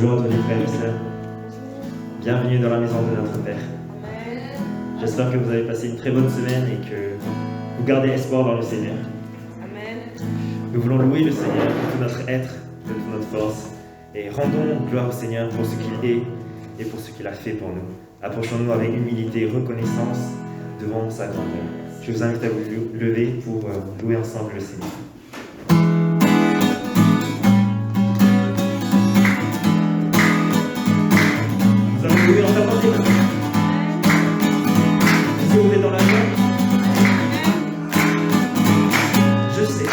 Bonjour à tous les frères et sœurs. Bienvenue dans la maison de notre Père. J'espère que vous avez passé une très bonne semaine et que vous gardez espoir dans le Seigneur. Nous voulons louer le Seigneur de tout notre être, de toute notre force, et rendons gloire au Seigneur pour ce qu'il est et pour ce qu'il a fait pour nous. Approchons-nous avec humilité et reconnaissance devant sa grandeur. Je vous invite à vous lever pour louer ensemble le Seigneur. Nous allons louer en ta partie. Est-ce que vous êtes dans la joie? Je sais.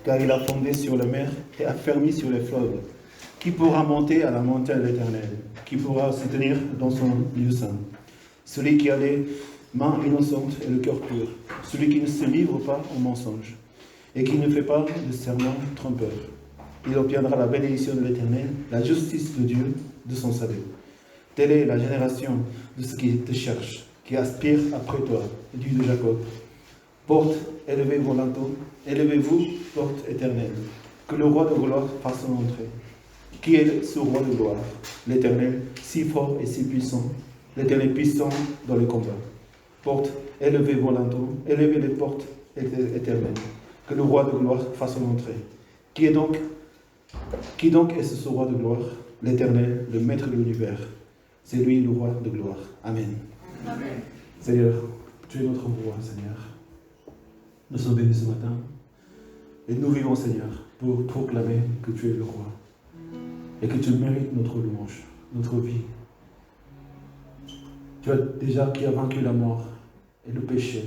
Car il a fondé sur la mer et affermi sur les fleuves. Qui pourra monter à la montagne de l'Éternel? Qui pourra se tenir dans son lieu saint? Celui qui a les mains innocentes et le cœur pur, celui qui ne se livre pas au mensonge et qui ne fait pas de serment trompeur. Il obtiendra la bénédiction de l'Éternel, la justice de Dieu, de son salut. Telle est la génération de ceux qui te cherchent, qui aspirent après toi, Dieu de Jacob. Porte, élevez-vous lentement, élevez-vous, porte éternelle, que le roi de gloire fasse son entrée. Qui est ce roi de gloire? L'Éternel, si fort et si puissant, l'Éternel puissant dans les combats. Porte, élevez-vous lentement, élevez les portes éternelles, que le roi de gloire fasse son entrée. Qui donc est ce roi de gloire? L'Éternel, le maître de l'univers. C'est lui le roi de gloire. Amen. Amen. Seigneur, tu es notre roi, Seigneur. Nous sommes venus ce matin et nous vivons, Seigneur, pour proclamer que tu es le roi et que tu mérites notre louange, notre vie. Tu as déjà qui a vaincu la mort et le péché.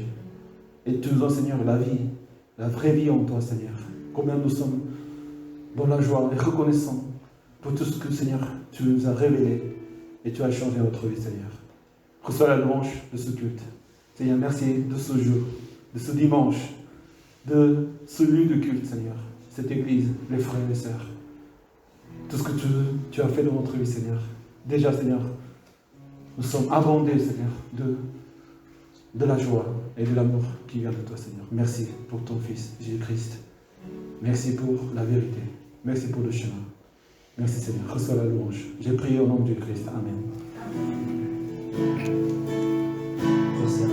Et tu nous donnes, Seigneur, la vie, la vraie vie en toi, Seigneur. Combien nous sommes dans la joie et reconnaissants pour tout ce que, Seigneur, tu nous as révélé et tu as changé notre vie, Seigneur. Reçois la louange de ce culte. Seigneur, merci de ce jour, de ce dimanche, de ce lieu de culte, Seigneur. Cette église, les frères et les sœurs. Tout ce que tu as fait dans notre vie, Seigneur. Déjà, Seigneur, nous sommes abondés, Seigneur, de la joie et de l'amour qui vient de toi, Seigneur. Merci pour ton Fils, Jésus-Christ. Merci pour la vérité. Merci pour le chemin. Merci, Seigneur. Reçois la louange. J'ai prié au nom de Christ. Amen. Merci.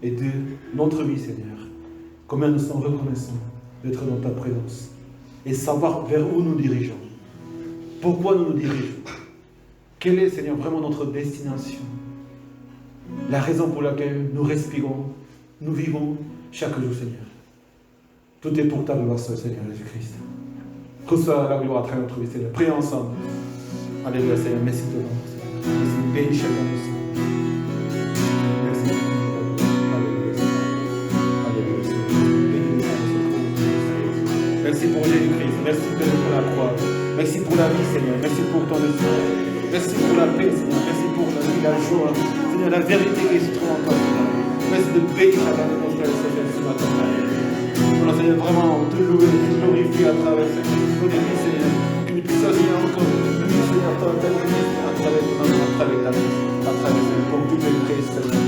Et de notre vie, Seigneur. Combien nous sommes reconnaissants d'être dans ta présence et savoir vers où nous dirigeons. Pourquoi nous nous dirigeons. Quelle est, Seigneur, vraiment notre destination. La raison pour laquelle nous respirons, nous vivons chaque jour, Seigneur. Tout est pour ta gloire, Seigneur Jésus-Christ. Reçois la gloire à travers notre vie, Seigneur. Prions ensemble. Alléluia, Seigneur. Merci de nous. Merci. Bénis chacun de nous. Merci pour Jésus-Christ, merci pour la croix, merci pour la vie, Seigneur, merci pour ton esprit, merci pour la paix, Seigneur, merci pour la vie, la joie, Seigneur, la vérité qui se trouve en toi, Seigneur. Merci de bénir chacun de nos frères et sœurs ce matin. voulons, Seigneur, vraiment te louer, te glorifier à travers cette église, Seigneur. Que nous puissions, Seigneur, encore louer, Seigneur, ton église à travers ton nom, à travers ta vie, à travers, Seigneur, ton but de Christ, Seigneur.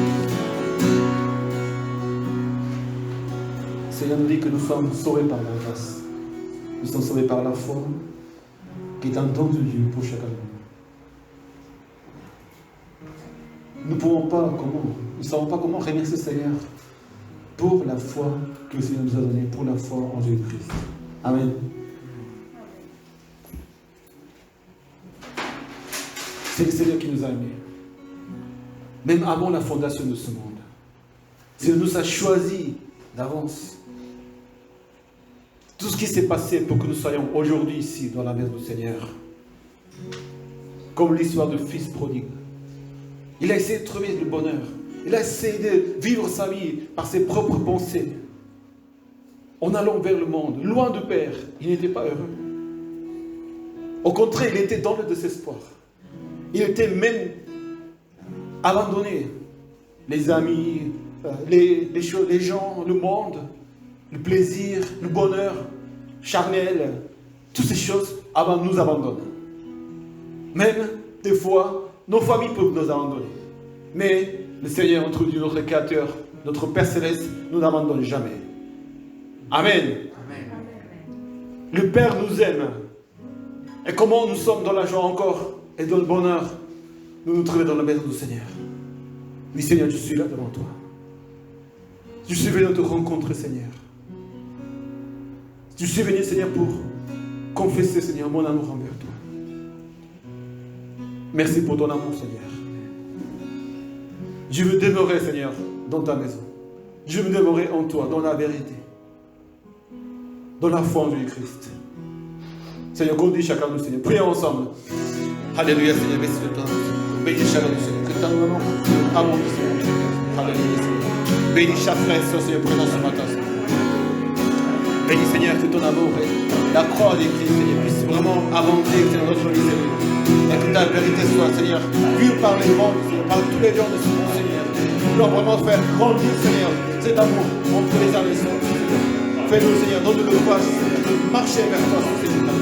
Seigneur nous dit que nous sommes sauvés par la grâce. Nous sommes sauvés par la foi, qui est un don de Dieu pour chacun de nous. Nous ne pouvons pas comment, nous ne savons pas comment remercier le Seigneur pour la foi que le Seigneur nous a donnée, pour la foi en Jésus-Christ. Amen. C'est le Seigneur qui nous a aimés. Même avant la fondation de ce monde. Le Seigneur nous a choisis d'avance. Tout ce qui s'est passé pour que nous soyons aujourd'hui ici dans la maison du Seigneur. Comme l'histoire du fils prodigue. Il a essayé de trouver le bonheur. Il a essayé de vivre sa vie par ses propres pensées. En allant vers le monde, loin du Père, il n'était pas heureux. Au contraire, il était dans le désespoir. Il était même abandonné. Les amis, les gens, le monde, le plaisir, le bonheur charnel, toutes ces choses nous abandonnent. Même des fois, nos familles peuvent nous abandonner. Mais le Seigneur, notre Dieu, notre Créateur, notre Père Céleste, ne nous abandonne jamais. Amen. Amen. Le Père nous aime. Et comment nous sommes dans la joie encore et dans le bonheur, nous nous trouvons dans la maison du Seigneur. Oui, Seigneur, je suis là devant toi. Je suis venu te rencontrer, Seigneur. Je suis venu, Seigneur, pour confesser, Seigneur, mon amour envers toi. Merci pour ton amour, Seigneur. Je veux demeurer, Seigneur, dans ta maison. Je veux demeurer en toi, dans la vérité. Dans la foi en Jésus-Christ. Seigneur, conduis chacun de nous, Seigneur. Prions ensemble. Alléluia, Seigneur. Merci de ton amour. Bénis chacun de nous, Seigneur. Que ton amour, amour du Seigneur. Alléluia, Seigneur. Bénis chaque frère et soeur, Seigneur, présent ce matin, Seigneur. Bénis, Seigneur, que ton amour et la croix de Christ, Seigneur, puisse vraiment avancer, Seigneur, notre vie, Seigneur. Et que ta vérité soit, Seigneur, vue par les mondes, Seigneur, par tous les gens de ce monde, Seigneur. Nous voulons vraiment faire grandir, Seigneur, cet amour entre les uns et les autres. Fais-nous, Seigneur, donne-nous le courage, Seigneur, de marcher vers toi, Seigneur.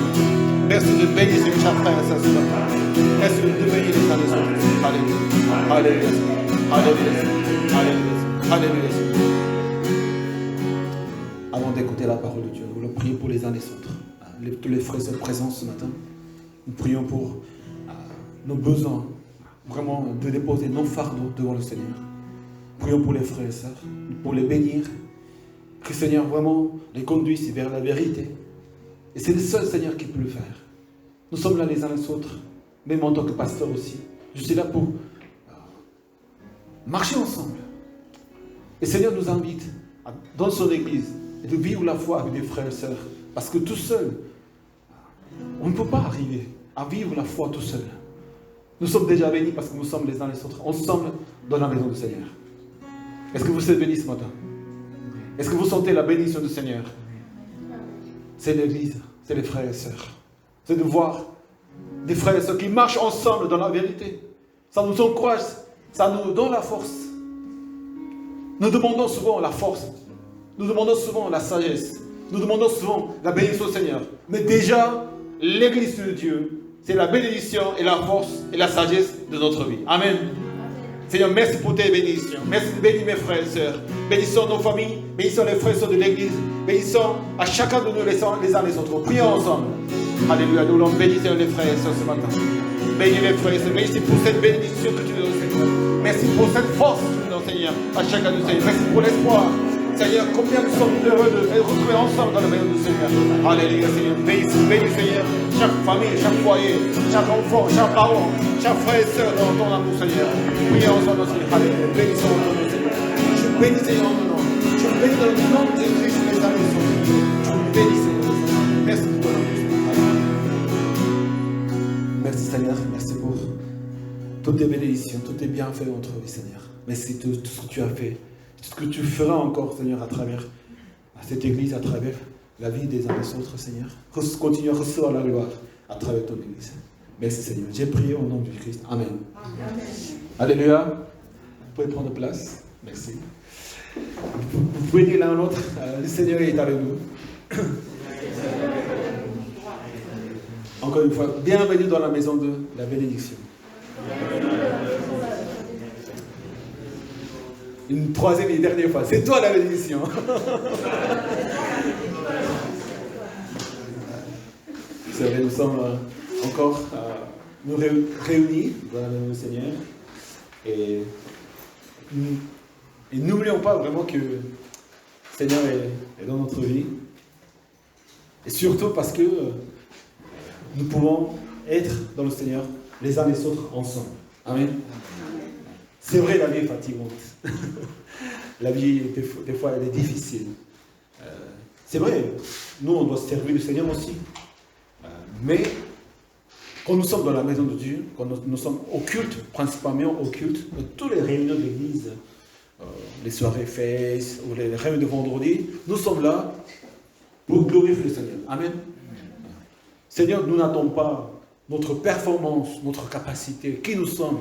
Merci de bénir, Seigneur, chaque frère et sa soeur. Merci de bénir les uns et les autres. Alléluia. Alléluia. Alléluia. Alléluia. Alléluia. Avant d'écouter la parole de Dieu, nous voulons prier pour les uns et les autres. Tous les frères sont présents ce matin. Nous prions pour nos besoins, vraiment de déposer nos fardeaux devant le Seigneur. Prions pour les frères et sœurs, pour les bénir. Que le Seigneur vraiment les conduise vers la vérité. Et c'est le seul Seigneur qui peut le faire. Nous sommes là les uns les autres, même en tant que pasteur aussi. Je suis là pour marcher ensemble. Et le Seigneur nous invite dans son église de vivre la foi avec des frères et sœurs. Parce que tout seul, on ne peut pas arriver à vivre la foi tout seul. Nous sommes déjà bénis parce que nous sommes les uns les autres, ensemble dans la maison du Seigneur. Est-ce que vous êtes bénis ce matin? Est-ce que vous sentez la bénédiction du Seigneur? C'est l'église, c'est les frères et sœurs. C'est de voir des frères et sœurs qui marchent ensemble dans la vérité. Ça nous encourage, ça nous donne la force. Nous demandons souvent la force. Nous demandons souvent la sagesse. Nous demandons souvent la bénédiction du Seigneur. Mais déjà, l'église de Dieu, c'est la bénédiction et la force et la sagesse de notre vie. Amen. Seigneur, merci pour tes bénédictions. Merci de bénir mes frères et sœurs. Bénissons nos familles, bénissons les frères et sœurs de l'église, bénissons à chacun de nous les uns les autres. Prions ensemble. Alléluia. Nous voulons bénir les frères et sœurs ce matin. Bénis les frères et sœurs. Merci pour cette bénédiction que tu nous donnes, Seigneur. Merci pour cette force que tu nous donnes, Seigneur, à chacun de nous, Seigneur. Merci pour l'espoir. Seigneur, combien nous sommes heureux de nous retrouver ensemble dans le maison du Seigneur. Alléluia, Seigneur. Bénis, Seigneur, chaque famille, chaque foyer, chaque enfant, chaque parent, chaque frère et sœur dans ton amour, Seigneur. Prions ensemble, Seigneur. Alléluia. Bénissons ton nom, Seigneur. Je bénis, Seigneur, en ton nom. Je bénis dans le nom de Christ, les amis. Je bénis, Seigneur. Merci pour ton amour. Merci, Seigneur. Merci pour toutes tes bénédictions, tous tes bienfaits entre nous, Seigneur. Merci pour tout ce que tu as fait. Ce que tu feras encore, Seigneur, à travers cette église, à travers la vie des uns et des autres, Seigneur. Continue à recevoir la gloire à travers ton église. Merci, Seigneur. J'ai prié au nom du Christ. Amen. Amen. Alléluia. Vous pouvez prendre place. Merci. Vous pouvez dire l'un à l'autre, le Seigneur est avec nous. Encore une fois, bienvenue dans la maison de la bénédiction. Une troisième et dernière fois, c'est toi la bénédiction. C'est vrai, nous sommes encore nous réunis dans la maison du Seigneur. Et n'oublions pas vraiment que le Seigneur est dans notre vie. Et surtout parce que nous pouvons être dans le Seigneur les uns les autres ensemble. Amen. C'est vrai, la vie est fatigante. La vie, des fois, elle est difficile. C'est vrai, nous, on doit servir le Seigneur aussi. Mais quand nous sommes dans la maison de Dieu, quand nous sommes au culte, principalement au culte, dans toutes les réunions de l'église, les soirées fêtes ou les réunions de vendredi, nous sommes là pour glorifier le Seigneur. Amen. Seigneur, nous n'attendons pas notre performance, notre capacité, qui nous sommes,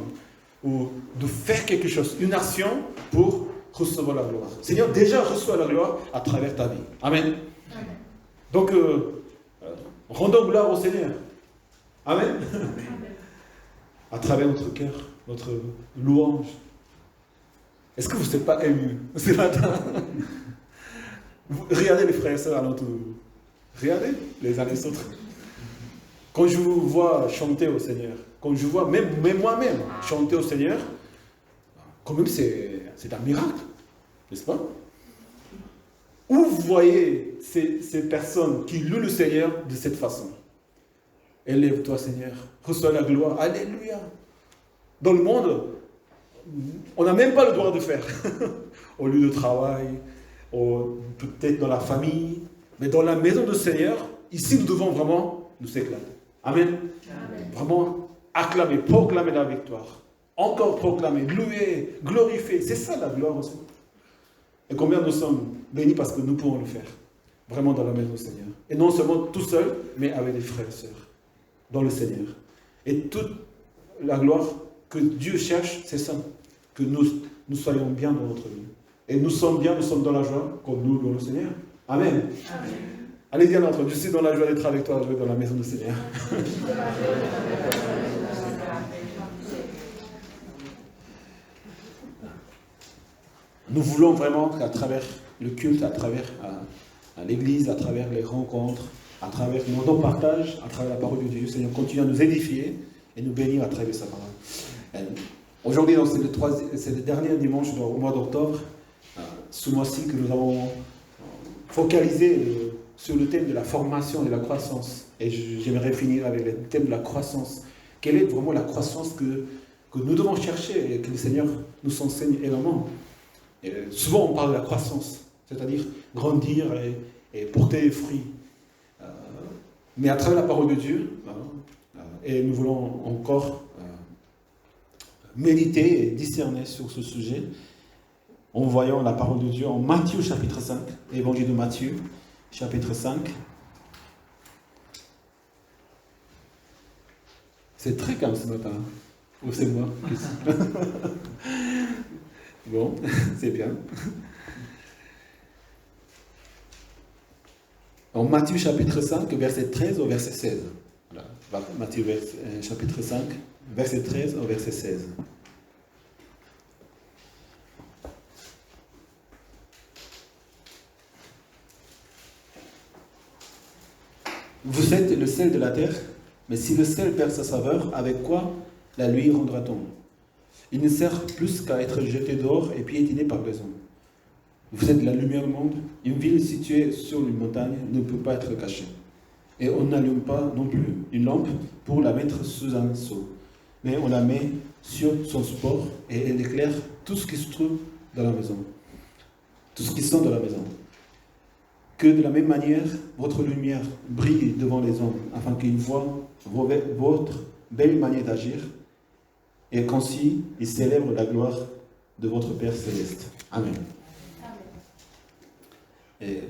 ou de faire quelque chose, une action pour recevoir la gloire. Seigneur, déjà reçois la gloire à travers ta vie. Amen. Amen. Donc, rendons gloire au Seigneur. Amen. Amen. À travers notre cœur, notre louange. Est-ce que vous n'êtes pas ému ce matin? Regardez les frères et sœurs à notre... Regardez les uns les autres. Quand je vous vois chanter au Seigneur, quand je vois même moi-même chanter au Seigneur, quand même c'est un miracle, n'est-ce pas? Où vous voyez ces personnes qui louent le Seigneur de cette façon? Élève-toi Seigneur, reçois la gloire, alléluia. Dans le monde, on n'a même pas le droit de faire. Au lieu de travail, peut-être dans la famille, mais dans la maison du Seigneur, ici nous devons vraiment nous éclater. Amen. Amen. Vraiment acclamer, proclamer la victoire. Encore proclamer, louer, glorifier. C'est ça la gloire aussi. Et combien nous sommes bénis parce que nous pouvons le faire. Vraiment dans la maison du Seigneur. Et non seulement tout seul, mais avec des frères et sœurs. Dans le Seigneur. Et toute la gloire que Dieu cherche, c'est ça. Que nous soyons bien dans notre vie. Et nous sommes bien, nous sommes dans la joie quand nous louons le Seigneur. Amen. Amen. Allez, dis à l'autre, je suis dans la joie d'être avec toi, dans la maison du Seigneur. Nous voulons vraiment qu'à travers le culte, à travers l'église, à travers les rencontres, à travers nos partages, à travers la parole de Dieu, le Seigneur continue à nous édifier et nous bénir à travers sa parole. Aujourd'hui, c'est le dernier dimanche au mois d'octobre, ce mois-ci que nous avons focalisé sur le thème de la formation et de la croissance. Et j'aimerais finir avec le thème de la croissance. Quelle est vraiment la croissance que nous devons chercher et que le Seigneur nous enseigne énormément. Et souvent on parle de la croissance, c'est-à-dire grandir et porter des fruits. Mais à travers la parole de Dieu, et nous voulons encore méditer et discerner sur ce sujet en voyant la parole de Dieu en Matthieu chapitre 5, l'évangile de Matthieu chapitre 5. C'est très calme ce matin, ou c'est moi? Bon, c'est bien. En Matthieu chapitre 5, verset 13 au verset 16. Voilà. Matthieu chapitre 5, verset 13 au verset 16. Vous êtes le sel de la terre, mais si le sel perd sa saveur, avec quoi la lui rendra-t-on? Il ne sert plus qu'à être jeté dehors et piétiné par les hommes. Vous êtes la lumière du monde. Une ville située sur une montagne ne peut pas être cachée. Et on n'allume pas non plus une lampe pour la mettre sous un seau. Mais on la met sur son support et elle éclaire tout ce qui se trouve dans la maison. Tout ce qui sont dans la maison. Que de la même manière, votre lumière brille devant les hommes, afin qu'ils voient votre belle manière d'agir, et qu'ainsi ils célèbrent la gloire de votre Père Céleste. Amen. Et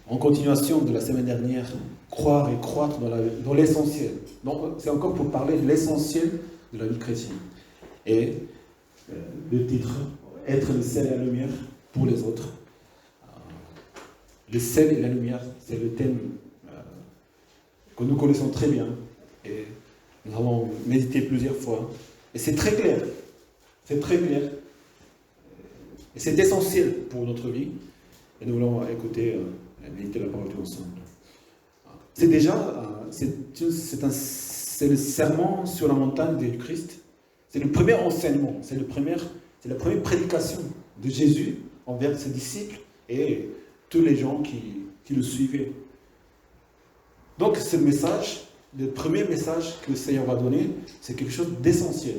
en continuation de la semaine dernière, croire et croître dans l'essentiel. Donc c'est encore pour parler de l'essentiel de la vie chrétienne. Et le titre, être le sel et la lumière, pour les autres. Le sel et la lumière, c'est le thème que nous connaissons très bien. Et nous avons médité plusieurs fois. Et c'est très clair. C'est très clair. Et c'est essentiel pour notre vie. Et nous voulons écouter, méditer la parole de Dieu ensemble. C'est déjà, c'est le sermon sur la montagne du Christ. C'est le premier enseignement. C'est la première prédication de Jésus envers ses disciples et tous les gens qui le suivaient. Donc, ce message, le premier message que le Seigneur va donner, c'est quelque chose d'essentiel.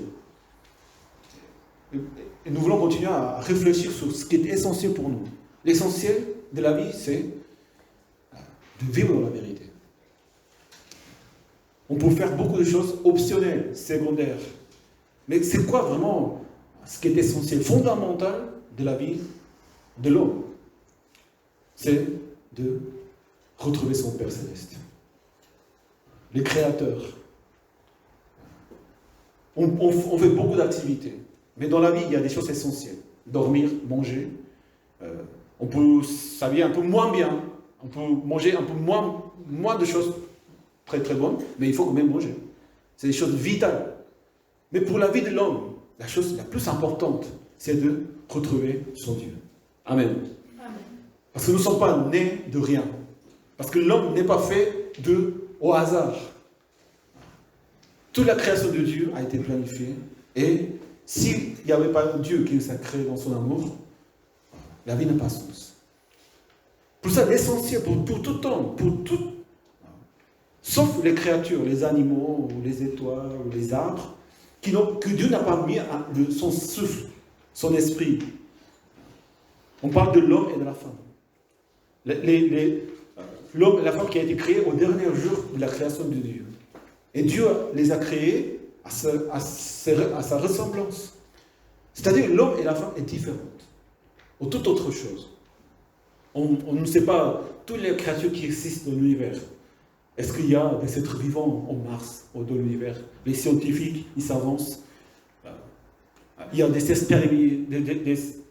Et nous voulons continuer à réfléchir sur ce qui est essentiel pour nous. L'essentiel de la vie, c'est de vivre dans la vérité. On peut faire beaucoup de choses optionnelles, secondaires. Mais c'est quoi vraiment ce qui est essentiel, fondamental de la vie de l'homme? C'est de retrouver son Père Céleste. Le Créateur. On fait beaucoup d'activités. Mais dans la vie, il y a des choses essentielles. Dormir, manger. On peut s'habiller un peu moins bien. On peut manger un peu moins de choses très très bonnes. Mais il faut quand même manger. C'est des choses vitales. Mais pour la vie de l'homme, la chose la plus importante, c'est de retrouver son Dieu. Amen. Parce que nous ne sommes pas nés de rien. Parce que l'homme n'est pas fait au hasard. Toute la création de Dieu a été planifiée. Et s'il n'y avait pas Dieu qui nous a créé dans son amour, la vie n'a pas de sens. Pour ça, l'essentiel pour tout homme, sauf les créatures, les animaux, ou les étoiles, ou les arbres, que Dieu n'a pas mis son souffle, son esprit. On parle de l'homme et de la femme. L'homme et la femme qui a été créés au dernier jour de la création de Dieu. Et Dieu les a créés à sa ressemblance. C'est-à-dire l'homme et la femme est différente. Ou toute autre chose. On ne sait pas toutes les créatures qui existent dans l'univers. Est-ce qu'il y a des êtres vivants en Mars, dans l'univers? Les scientifiques, ils s'avancent. Il y a des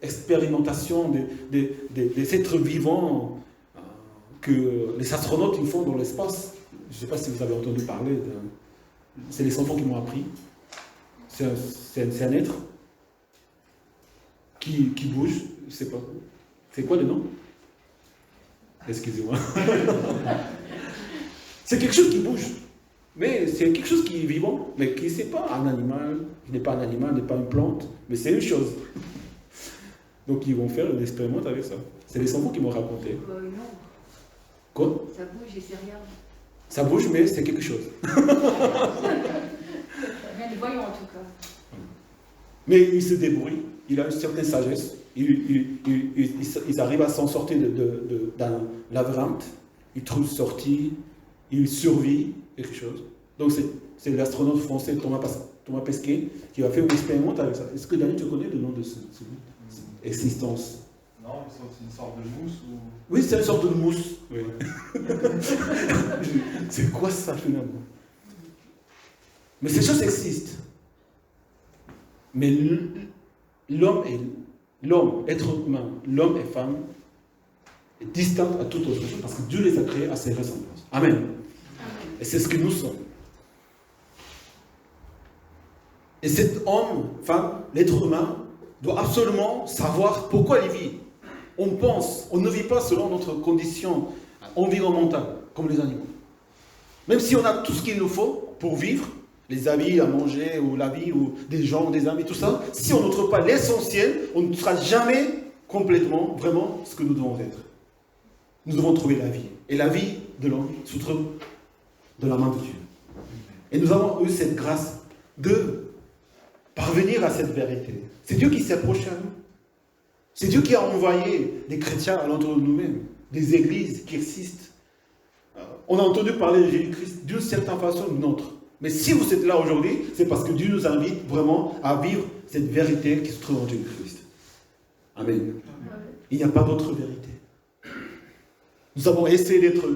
expérimentations des êtres vivants que les astronautes ils font dans l'espace. Je ne sais pas si vous avez entendu parler. C'est les enfants qui m'ont appris. C'est un être qui bouge. Je ne sais pas. C'est quoi le nom? Excusez-moi. C'est quelque chose qui bouge. Mais c'est quelque chose qui est vivant, mais qui n'est pas un animal, n'est pas une plante, mais c'est une chose. Donc ils vont faire une expérimente avec ça. C'est les enfants qui m'ont raconté. Non. Quoi? Ça bouge et c'est rien. Ça bouge, mais c'est quelque chose. Rien de voyant en tout cas. Mais il se débrouille, il a une certaine sagesse, il arrive à s'en sortir d'un labyrinthe, il trouve sortie, il survit quelque chose. Donc c'est l'astronaute français Thomas Pesquet qui va faire une expérimente avec ça. Est-ce que Daniel, tu connais le nom de cette existence? Non, c'est une sorte de mousse ou... Oui, c'est une sorte de mousse. Oui. C'est quoi ça finalement? Mais ces choses existent. Mais l'homme, être humain, l'homme et femme, est distinct à toute autre chose parce que Dieu les a créés à ses ressemblances. Amen. Et c'est ce que nous sommes. Et cet homme, femme, l'être humain, doit absolument savoir pourquoi il vit. On ne vit pas selon notre condition environnementale, comme les animaux. Même si on a tout ce qu'il nous faut pour vivre, les habits à manger, ou la vie, ou des gens, des amis, tout ça, si on ne trouve pas l'essentiel, on ne sera jamais complètement, vraiment, ce que nous devons être. Nous devons trouver la vie. Et la vie de l'homme se trouve de la main de Dieu. Et nous avons eu cette grâce de parvenir à cette vérité. C'est Dieu qui s'est approché à nous. C'est Dieu qui a envoyé des chrétiens à l'entour de nous-mêmes, des églises qui existent. On a entendu parler de Jésus-Christ d'une certaine façon ou d'une autre. Mais si vous êtes là aujourd'hui, c'est parce que Dieu nous invite vraiment à vivre cette vérité qui se trouve en Jésus-Christ. Amen. Il n'y a pas d'autre vérité. Nous avons essayé d'être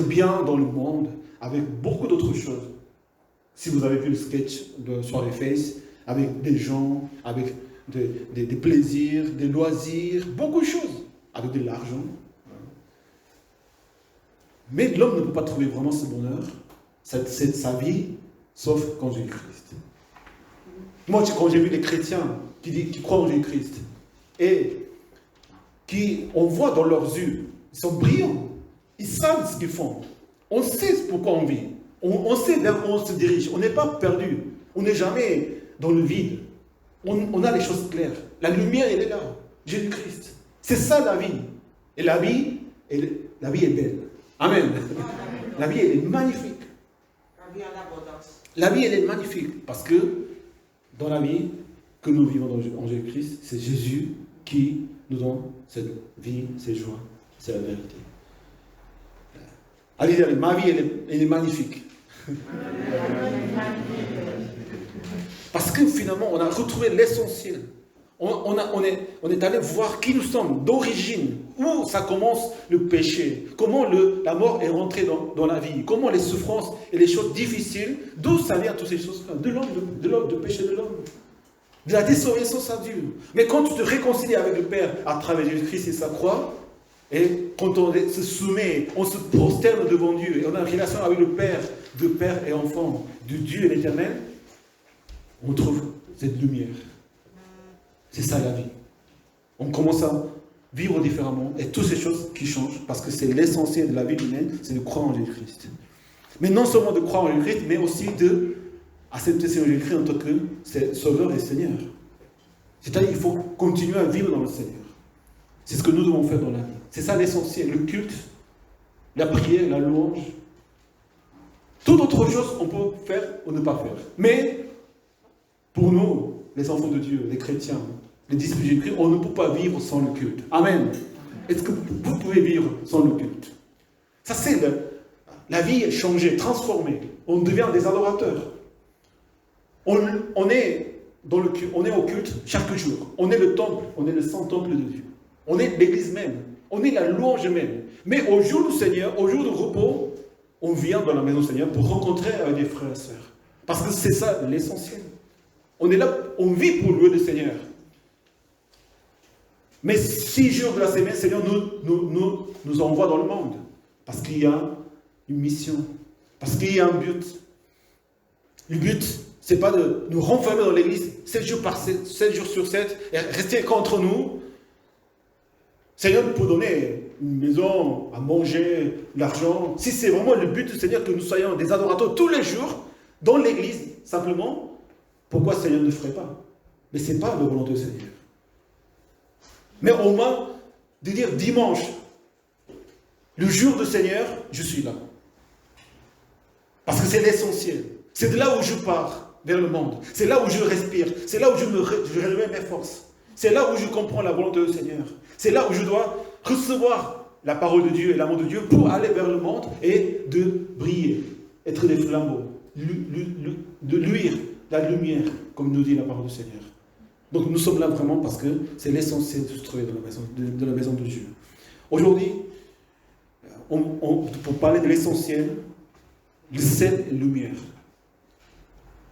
bien dans le monde avec beaucoup d'autres choses. Si vous avez vu le sketch de Soirée Face, avec des gens, avec des plaisirs, des loisirs, beaucoup de choses, avec de l'argent. Mais l'homme ne peut pas trouver vraiment ce bonheur, sa vie, sauf quand Jésus-Christ. Moi, quand j'ai vu les chrétiens qui croient en Jésus-Christ, et on voit dans leurs yeux, ils sont brillants, ils savent ce qu'ils font. On sait pourquoi on vit, on sait vers où on se dirige, on n'est pas perdu, on n'est jamais dans le vide. On a les choses claires. La lumière, elle est là, Jésus-Christ. C'est ça la vie. Et la vie est belle. Amen. La vie, elle est magnifique. La vie, elle est magnifique parce que dans la vie que nous vivons en Jésus-Christ, c'est Jésus qui nous donne cette vie, cette joie, c'est la vérité. Allez, ma vie, elle est magnifique. Parce que finalement, on a retrouvé l'essentiel. On est allé voir qui nous sommes, d'origine, où ça commence le péché, comment la mort est rentrée dans la vie, comment les souffrances et les choses difficiles, d'où ça vient toutes ces choses, de l'homme, du péché de l'homme, de la désobéissance à Dieu. Mais quand tu te réconcilies avec le Père à travers Jésus-Christ et sa croix, et quand on se soumet, on se prosterne devant Dieu, et on a une relation avec le Père, de Père et enfant, de Dieu et l'Éternel, on trouve cette lumière. C'est ça la vie. On commence à vivre différemment et toutes ces choses qui changent parce que c'est l'essentiel de la vie humaine, c'est de croire en Jésus-Christ. Mais non seulement de croire en Jésus-Christ, mais aussi d'accepter Jésus-Christ en tant que Sauveur et Seigneur. C'est-à-dire qu'il faut continuer à vivre dans le Seigneur. C'est ce que nous devons faire dans la vie. C'est ça l'essentiel, le culte, la prière, la louange. Toute autre chose, on peut faire ou ne pas faire. Mais pour nous, les enfants de Dieu, les chrétiens, les disciples de Jésus-Christ, on ne peut pas vivre sans le culte. Amen. Est-ce que vous pouvez vivre sans le culte? Ça, c'est la vie est changée, transformée. On devient des adorateurs. On est dans le culte, on est au culte chaque jour. On est le temple, on est le saint temple de Dieu. On est l'église même. On est la louange même. Mais au jour du Seigneur, au jour de repos, on vient dans la maison du Seigneur pour rencontrer avec des frères et sœurs. Parce que c'est ça l'essentiel. On est là, on vit pour louer le Seigneur. Mais 6 jours de la semaine, le Seigneur nous envoie dans le monde. Parce qu'il y a une mission. Parce qu'il y a un but. Le but, ce n'est pas de nous renfermer dans l'église 7 jours sur 7 et rester contre nous. Le Seigneur peut donner une maison, à manger, l'argent. Si c'est vraiment le but du Seigneur que nous soyons des adorateurs tous les jours dans l'église, simplement, pourquoi le Seigneur ne ferait pas? Mais ce n'est pas la volonté du Seigneur. Mais au moins, de dire dimanche, le jour du Seigneur, je suis là. Parce que c'est l'essentiel. C'est de là où je pars vers le monde. C'est là où je respire. C'est là où je réveille mes forces. C'est là où je comprends la volonté du Seigneur. C'est là où je dois recevoir la parole de Dieu et l'amour de Dieu pour aller vers le monde et de briller, être des flambeaux, de luire la lumière, comme nous dit la parole du Seigneur. Donc nous sommes là vraiment parce que c'est l'essentiel de se trouver dans la maison de Dieu. Aujourd'hui, pour parler de l'essentiel, le sel et la lumière.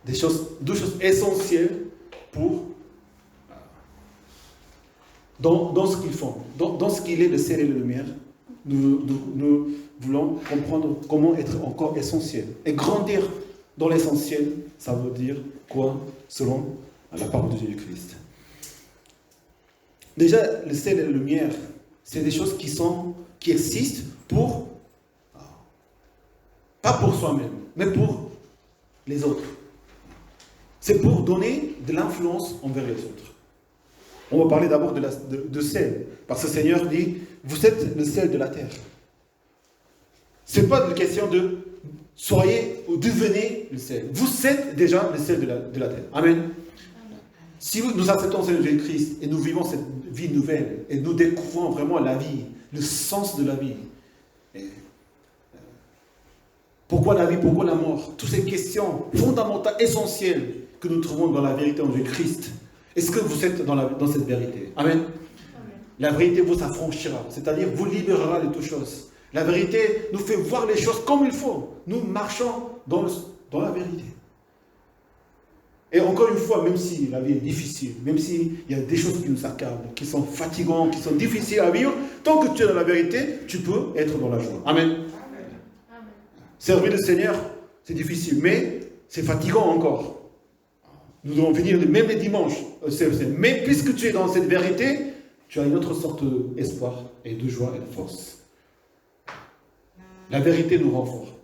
Deux choses essentielles dans ce qu'ils font, dans ce qu'il est le sel et la lumière. Nous voulons comprendre comment être encore essentiel. Et grandir dans l'essentiel, ça veut dire quoi selon la parole de Jésus-Christ? Déjà, le sel et la lumière, c'est des choses qui existent pas pour soi-même, mais pour les autres. C'est pour donner de l'influence envers les autres. On va parler d'abord de sel, parce que le Seigneur dit, vous êtes le sel de la terre. Ce n'est pas une question de soyez ou devenez le sel. Vous êtes déjà le sel de la terre. Amen. Si nous acceptons le Seigneur Jésus-Christ et nous vivons cette vie nouvelle et nous découvrons vraiment la vie, le sens de la vie, pourquoi la vie, pourquoi la mort, toutes ces questions fondamentales, essentielles que nous trouvons dans la vérité en Jésus-Christ. Est-ce que vous êtes dans cette vérité? Amen. Amen. La vérité vous affranchira, c'est-à-dire vous libérera de toutes choses. La vérité nous fait voir les choses comme il faut. Nous marchons dans la vérité. Et encore une fois, même si la vie est difficile, même s'il y a des choses qui nous accablent, qui sont fatigantes, qui sont difficiles à vivre, tant que tu es dans la vérité, tu peux être dans la joie. Amen. Servir le Seigneur, c'est difficile, mais c'est fatigant encore. Nous devons finir même les dimanches. Mais puisque tu es dans cette vérité, tu as une autre sorte d'espoir et de joie et de force. La vérité nous rend forts.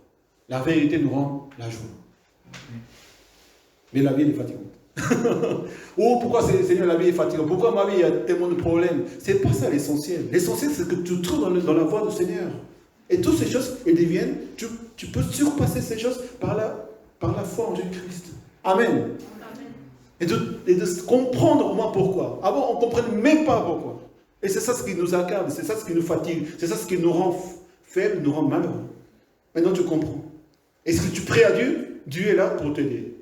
La vérité nous rend la joie. Mais la vie est fatigante. Oh, pourquoi Seigneur, la vie est fatigante? Pourquoi ma vie, il y a tellement de problèmes? C'est pas ça l'essentiel. L'essentiel, c'est que tu trouves dans la voie du Seigneur. Et toutes ces choses, elles deviennent, tu peux surpasser ces choses par la foi en Jésus-Christ. Amen. Et de comprendre au moins pourquoi. Avant, on ne comprenait même pas pourquoi. Et c'est ça ce qui nous accable, c'est ça ce qui nous fatigue, c'est ça ce qui nous rend faibles, nous rend malheureux. Maintenant, tu comprends. Est-ce que tu pries à Dieu? Dieu est là pour t'aider.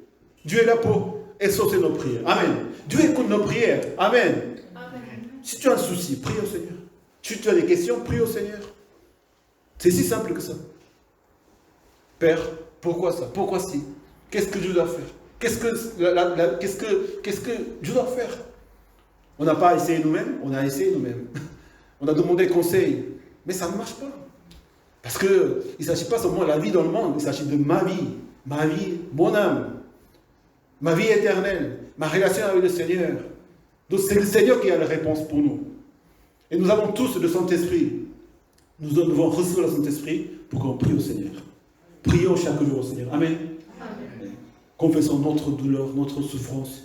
Dieu est là pour exaucer nos prières. Amen. Dieu écoute nos prières. Amen. Amen. Si tu as un souci, prie au Seigneur. Si tu as des questions, prie au Seigneur. C'est si simple que ça. Père, pourquoi ça? Pourquoi si? Qu'est-ce que je dois faire? Qu'est-ce que je dois faire? On n'a pas essayé nous-mêmes, on a essayé nous-mêmes. On a demandé conseil, mais ça ne marche pas. Parce qu'il ne s'agit pas seulement de la vie dans le monde, il s'agit de ma vie, mon âme, ma vie éternelle, ma relation avec le Seigneur. Donc c'est le Seigneur qui a la réponse pour nous. Et nous avons tous le Saint-Esprit. Nous devons recevoir le Saint-Esprit pour qu'on prie au Seigneur. Prions chaque jour au Seigneur. Amen. Amen. Confessons notre douleur, notre souffrance,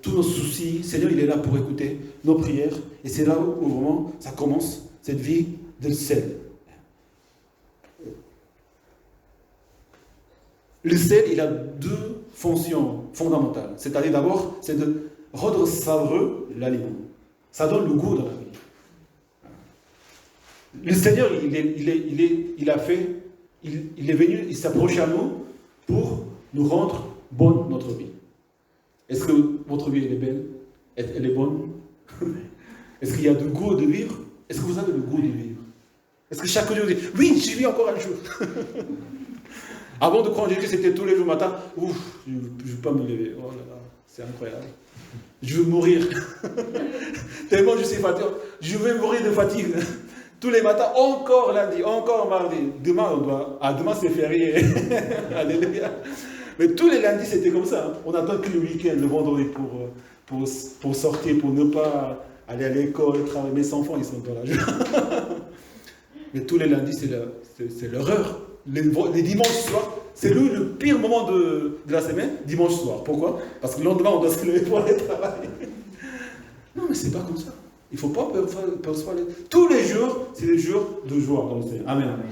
tous nos soucis. Seigneur, il est là pour écouter nos prières. Et c'est là où vraiment ça commence, cette vie de sel. Le sel, il a deux fonctions fondamentales. C'est-à-dire d'abord, c'est de rendre savoureux l'aliment. Ça donne le goût dans la vie. Le Seigneur, il est venu, il s'approche à nous pour nous rendre bonne notre vie. Est-ce que votre vie, elle est belle? Elle est bonne? Est-ce qu'il y a du goût de vivre? Est-ce que vous avez le goût de vivre? Est-ce que chaque jour, vous dites, oui, j'y vis encore un jour. Avant de croire en Jésus, c'était tous les jours matin. Ouf, je ne veux pas me lever. Oh là là, c'est incroyable. Je veux mourir. Tellement je suis fatigué. Je vais mourir de fatigue. Tous les matins, encore lundi, encore mardi. Demain c'est férié. Alléluia. Mais tous les lundis, c'était comme ça. On attend que le week-end, le vendredi, pour sortir, pour ne pas aller à l'école, travailler. Mes enfants, ils sont dans la joie. Mais tous les lundis, c'est l'horreur. Les dimanches soirs, c'est le pire moment de la semaine, dimanche soir. Pourquoi? Parce que le lendemain, on doit se lever pour aller travailler. Non, mais c'est pas comme ça. Il ne faut pas percevoir tous les jours, c'est des jours de joie dans le Seigneur. Amen. Amen.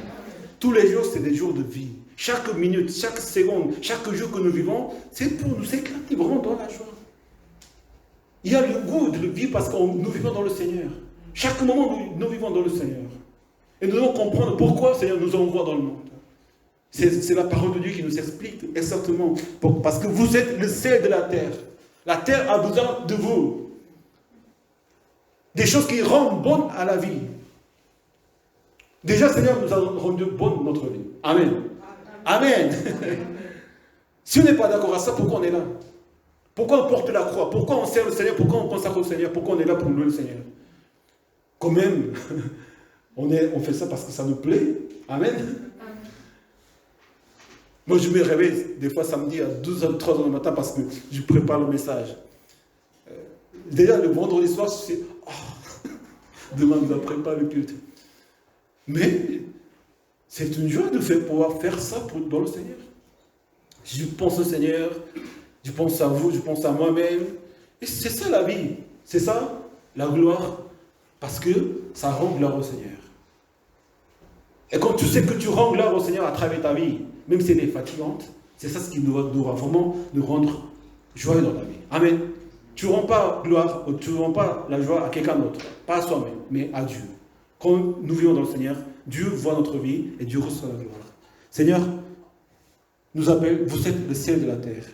Tous les jours, c'est des jours de vie. Chaque minute, chaque seconde, chaque jour que nous vivons, c'est pour nous éclater vraiment dans la joie. Il y a le goût de vivre parce que nous vivons dans le Seigneur. Chaque moment, nous vivons dans le Seigneur. Et nous devons comprendre pourquoi le Seigneur nous envoie dans le monde. C'est la parole de Dieu qui nous explique exactement. Parce que vous êtes le sel de la terre. La terre a besoin de vous. Des choses qui rendent bonne à la vie. Déjà, le Seigneur nous a rendu bonne notre vie. Amen. Amen. Si on n'est pas d'accord à ça, pourquoi on est là? Pourquoi on porte la croix? Pourquoi on sert le Seigneur? Pourquoi on consacre au Seigneur? Pourquoi on est là pour louer le Seigneur? Quand même, on fait ça parce que ça nous plaît. Amen. Moi, je me réveille des fois samedi à 2h, 3h du matin parce que je prépare le message. Déjà, le vendredi soir, je sais, demain, nous allons préparer le culte. Mais c'est une joie de pouvoir faire ça dans le Seigneur. Je pense au Seigneur, je pense à vous, je pense à moi-même. Et c'est ça la vie. C'est ça la gloire. Parce que ça rend gloire au Seigneur. Et quand tu sais que tu rends gloire au Seigneur à travers ta vie, même si elle est fatigante, c'est ça ce qui doit vraiment nous rendre joyeux dans la vie. Amen. Tu ne rends pas gloire, tu ne rends pas la joie à quelqu'un d'autre, pas à soi-même, mais à Dieu. Quand nous vivons dans le Seigneur, Dieu voit notre vie et Dieu reçoit la gloire. Seigneur nous appelle, vous êtes le sel de la terre.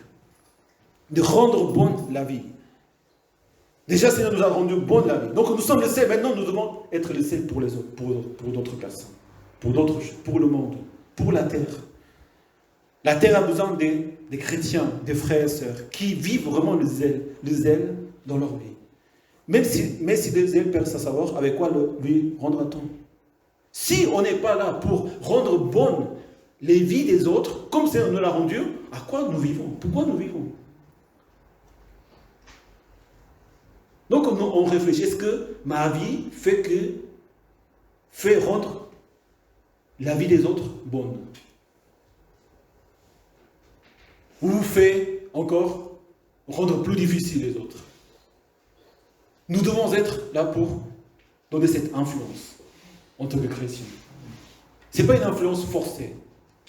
De rendre bonne la vie. Déjà, le Seigneur nous a rendu bonne la vie. Donc nous sommes le sel, maintenant nous devons être le sel pour les autres, pour d'autres personnes, pour le monde, pour la terre. La terre a besoin des chrétiens, des frères et sœurs, qui vivent vraiment le zèle dans leur vie. Mais si le zèle perd sa savoir, avec quoi lui rendra-t-on? Si on n'est pas là pour rendre bonnes les vies des autres, comme Seigneur nous l'a rendu, à quoi nous vivons? Pourquoi nous vivons? Donc on réfléchit, est-ce que ma vie fait rendre la vie des autres bonne? Ou fait encore rendre plus difficile les autres? Nous devons être là pour donner cette influence en tant que chrétiens. Ce n'est pas une influence forcée.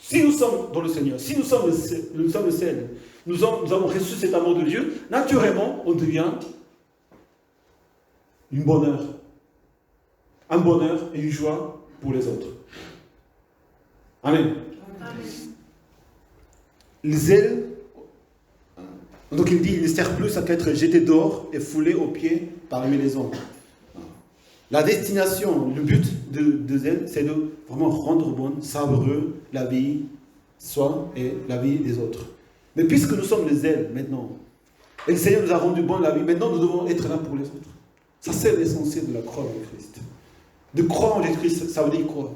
Si nous sommes dans le Seigneur, si nous sommes le sel, nous avons reçu cet amour de Dieu, naturellement, on devient un bonheur et une joie pour les autres. Amen. Amen. Le zèle, donc il dit, il ne sert plus à qu'être jeté dehors et foulé aux pieds parmi les hommes. La destination, le but de zèle, c'est de vraiment rendre bonne, savoureux la vie, soi et la vie des autres. Mais puisque nous sommes les zèles maintenant, et le Seigneur nous a rendu bonne la vie, maintenant nous devons être là pour les autres. Ça, c'est l'essentiel de la croix en Christ. De croire en Jésus-Christ, ça veut dire quoi?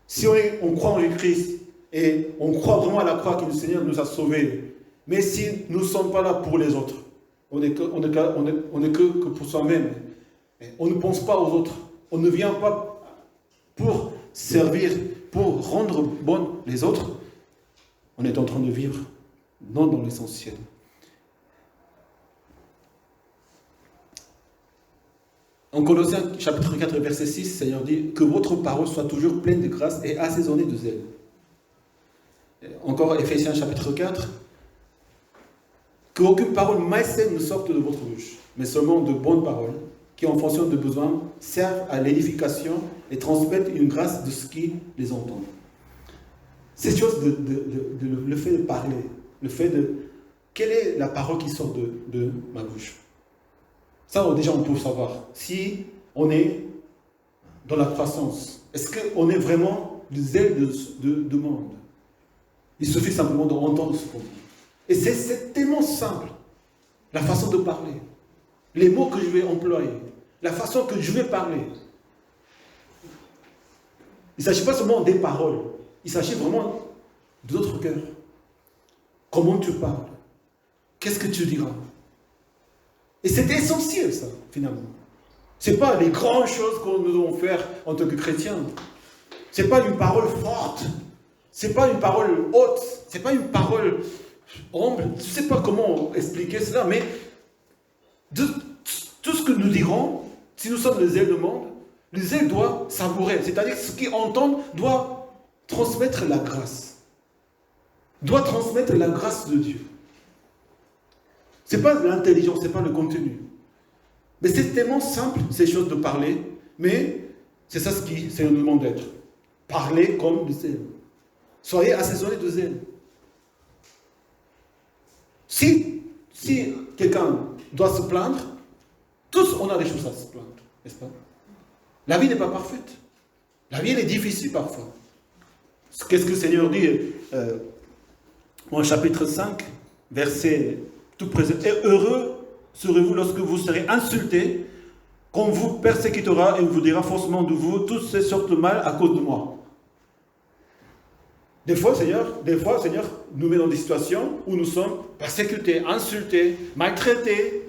Si on croit en Jésus-Christ et on croit vraiment à la croix que le Seigneur nous a sauvés, mais si nous ne sommes pas là pour les autres, on n'est que pour soi-même, on ne pense pas aux autres, on ne vient pas pour servir, pour rendre bonnes les autres, on est en train de vivre non dans l'essentiel. En Colossiens chapitre 4, verset 6, le Seigneur dit que votre parole soit toujours pleine de grâce et assaisonnée de zèle. Encore Éphésiens chapitre 4, qu'aucune parole malsaine ne sorte de votre bouche, mais seulement de bonnes paroles, qui en fonction de besoins servent à l'édification et transmettent une grâce de ce qui les entend. Ces choses, le fait de parler, le fait de... Quelle est la parole qui sort de ma bouche? Ça, déjà, on peut savoir. Si on est dans la croissance, est-ce qu'on est vraiment le zèle de monde? Il suffit simplement d'entendre ce qu'on dit. Et c'est tellement simple, la façon de parler, les mots que je vais employer, la façon que je vais parler. Il ne s'agit pas seulement des paroles, il s'agit vraiment de notre cœur. Comment tu parles? Qu'est-ce que tu diras? Et c'est essentiel, ça, finalement. Ce n'est pas les grandes choses que nous devons faire en tant que chrétiens. Ce n'est pas une parole forte. Ce n'est pas une parole haute. Ce n'est pas une parole humble. Je ne sais pas comment expliquer cela, mais tout ce que nous dirons, si nous sommes le zèle du monde, le zèle doit savourer. C'est-à-dire que ce qui entend doit transmettre la grâce. Doit transmettre la grâce de Dieu. Ce n'est pas l'intelligence, ce n'est pas le contenu. Mais c'est tellement simple, ces choses de parler, mais c'est ça ce qui c'est nous demande d'être. Parler comme du zèle. Soyez assaisonnés de zèle. Si quelqu'un doit se plaindre, tous on a des choses à se plaindre, n'est-ce pas? La vie n'est pas parfaite. La vie elle est difficile parfois. Qu'est-ce que le Seigneur dit en chapitre 5, verset tout présent? Et heureux serez-vous lorsque vous serez insultés, qu'on vous persécutera et vous dira faussement de vous toutes ces sortes de mal à cause de moi. Des fois, Seigneur nous met dans des situations où nous sommes persécutés, insultés, maltraités.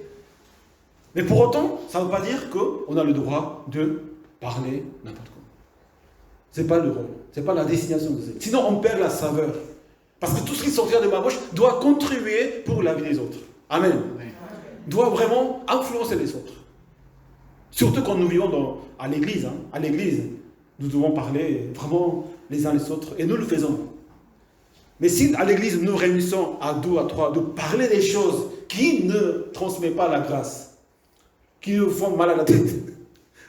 Mais pour autant, ça ne veut pas dire qu'on a le droit de parler n'importe quoi. Ce n'est pas le rôle, ce n'est pas la destination de Dieu. Sinon, on perd la saveur. Parce que tout ce qui sortira de ma bouche doit contribuer pour la vie des autres. Amen. Doit vraiment influencer les autres. Surtout quand nous vivons à l'église. À l'église, nous devons parler vraiment les uns les autres. Et nous le faisons. Mais si à l'église, nous réunissons à deux, à trois, de parler des choses qui ne transmettent pas la grâce, qui nous font mal à la tête,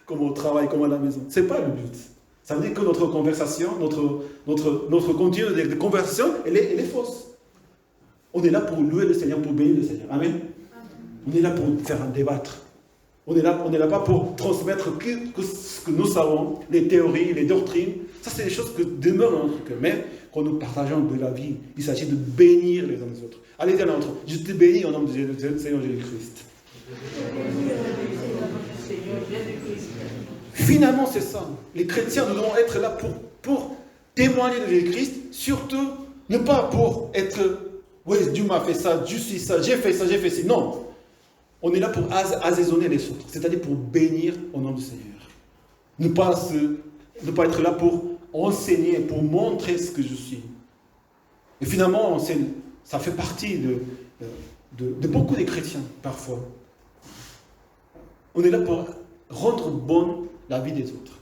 comme au travail, comme à la maison, ce n'est pas le but. Ça veut dire que notre conversation, notre contenu de conversation, elle est fausse. On est là pour louer le Seigneur, pour bénir le Seigneur. Amen. On est là pour faire un débattre. On est là pas pour transmettre que ce que nous savons, les théories, les doctrines. Ça, c'est des choses qui demeurent dans notre cœur. Mais quand nous partageons de la vie, il s'agit de bénir les uns les autres. Allez dire à l'autre, je te bénis au nom de Seigneur Jésus-Christ. Finalement, c'est ça. Les chrétiens, nous devons être là pour témoigner de Jésus-Christ, surtout ne pas pour être, oui, Dieu m'a fait ça, je suis ça, j'ai fait ça, j'ai fait ça. Non. On est là pour assaisonner les autres, c'est-à-dire pour bénir au nom du Seigneur. Ne pas être là pour enseigner, pour montrer ce que je suis. Et finalement, ça fait partie de beaucoup de chrétiens, parfois. On est là pour rendre bonne la vie des autres.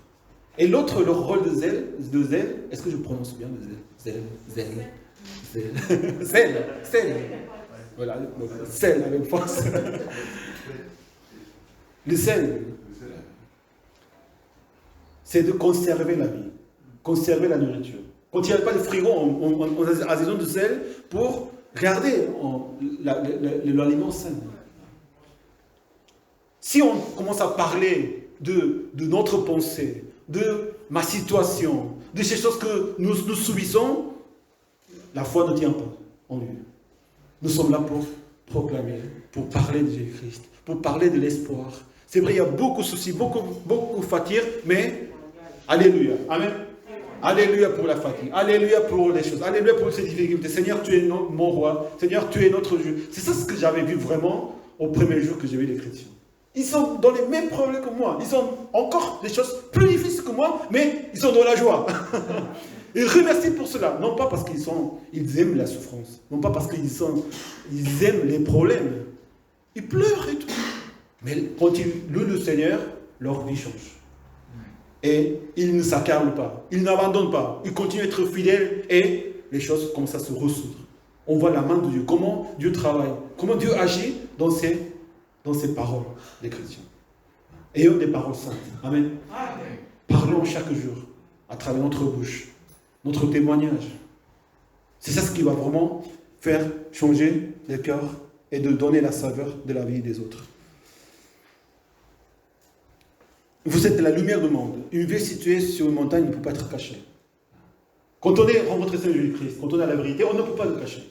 Et l'autre, le rôle de zèle, est-ce que je prononce bien le zèle. Voilà, zèle avec force. Le zèle, c'est de conserver la vie, conserver la nourriture. Quand il n'y a pas de frigo, on assaisonne du sel pour garder l'aliment sain. Si on commence à parler de notre pensée, de ma situation, de ces choses que nous subissons, la foi ne tient pas en lui. Nous sommes là pour proclamer, pour parler de Jésus-Christ, pour parler de l'espoir. C'est vrai, il y a beaucoup de soucis, beaucoup de fatigue, mais alléluia. Amen. Alléluia pour la fatigue. Alléluia pour les choses. Alléluia pour ces difficultés. Seigneur, tu es mon roi. Seigneur, tu es notre Dieu. C'est ça ce que j'avais vu vraiment au premier jour que j'ai vu les chrétiens. Ils sont dans les mêmes problèmes que moi. Ils ont encore des choses plus difficiles que moi, mais ils sont dans la joie. Ils remercient pour cela. Non pas parce qu'ils aiment la souffrance. Non pas parce qu'ils aiment les problèmes. Ils pleurent et tout. Mais quand ils louent le Seigneur, leur vie change. Et ils ne s'accablent pas. Ils n'abandonnent pas. Ils continuent à être fidèles et les choses commencent à se ressoudre. On voit la main de Dieu. Comment Dieu travaille. Comment Dieu agit dans ces paroles des chrétiens. Ayons des paroles saintes. Amen. Parlons chaque jour à travers notre bouche, notre témoignage. C'est ça ce qui va vraiment faire changer les cœurs et de donner la saveur de la vie des autres. Vous êtes la lumière du monde. Une ville située sur une montagne ne peut pas être cachée. Quand on est rencontré Seigneur Jésus-Christ, quand on a la vérité, on ne peut pas le cacher.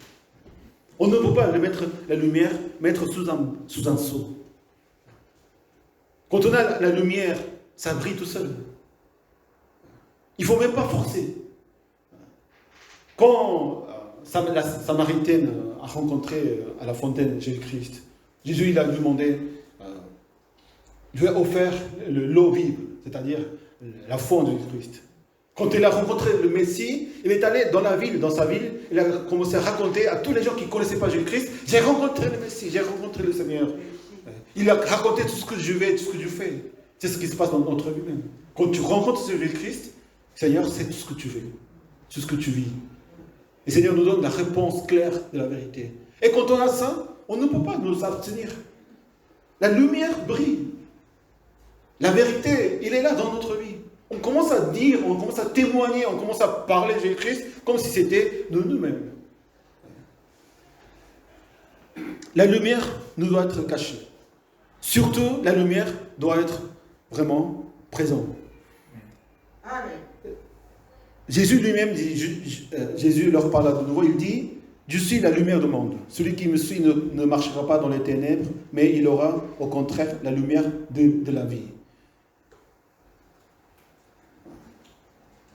On ne peut pas le mettre, la lumière, mettre sous un seau. Quand on a la lumière, ça brille tout seul. Il ne faut même pas forcer. Quand la Samaritaine a rencontré à la fontaine Jésus-Christ, Jésus il a demandé, Dieu a offert l'eau vive, c'est-à-dire la foi de Jésus-Christ. Quand il a rencontré le Messie, il est allé dans sa ville, il a commencé à raconter à tous les gens qui ne connaissaient pas Jésus-Christ, j'ai rencontré le Messie, j'ai rencontré le Seigneur. Il a raconté tout ce que je vais, tout ce que je fais. C'est ce qui se passe dans notre vie même. Quand tu rencontres Jésus-Christ, Seigneur, c'est tout ce que tu fais, tout ce que tu vis. Et Seigneur nous donne la réponse claire de la vérité. Et quand on a ça, on ne peut pas nous abstenir. La lumière brille. La vérité, il est là dans notre vie. On commence à dire, on commence à témoigner, on commence à parler de Jésus-Christ comme si c'était de nous-mêmes. La lumière nous doit être cachée. Surtout, la lumière doit être vraiment présente. Amen. Jésus lui-même, Jésus leur parle de nouveau, il dit, je suis la lumière du monde. Celui qui me suit ne marchera pas dans les ténèbres, mais il aura au contraire la lumière de la vie.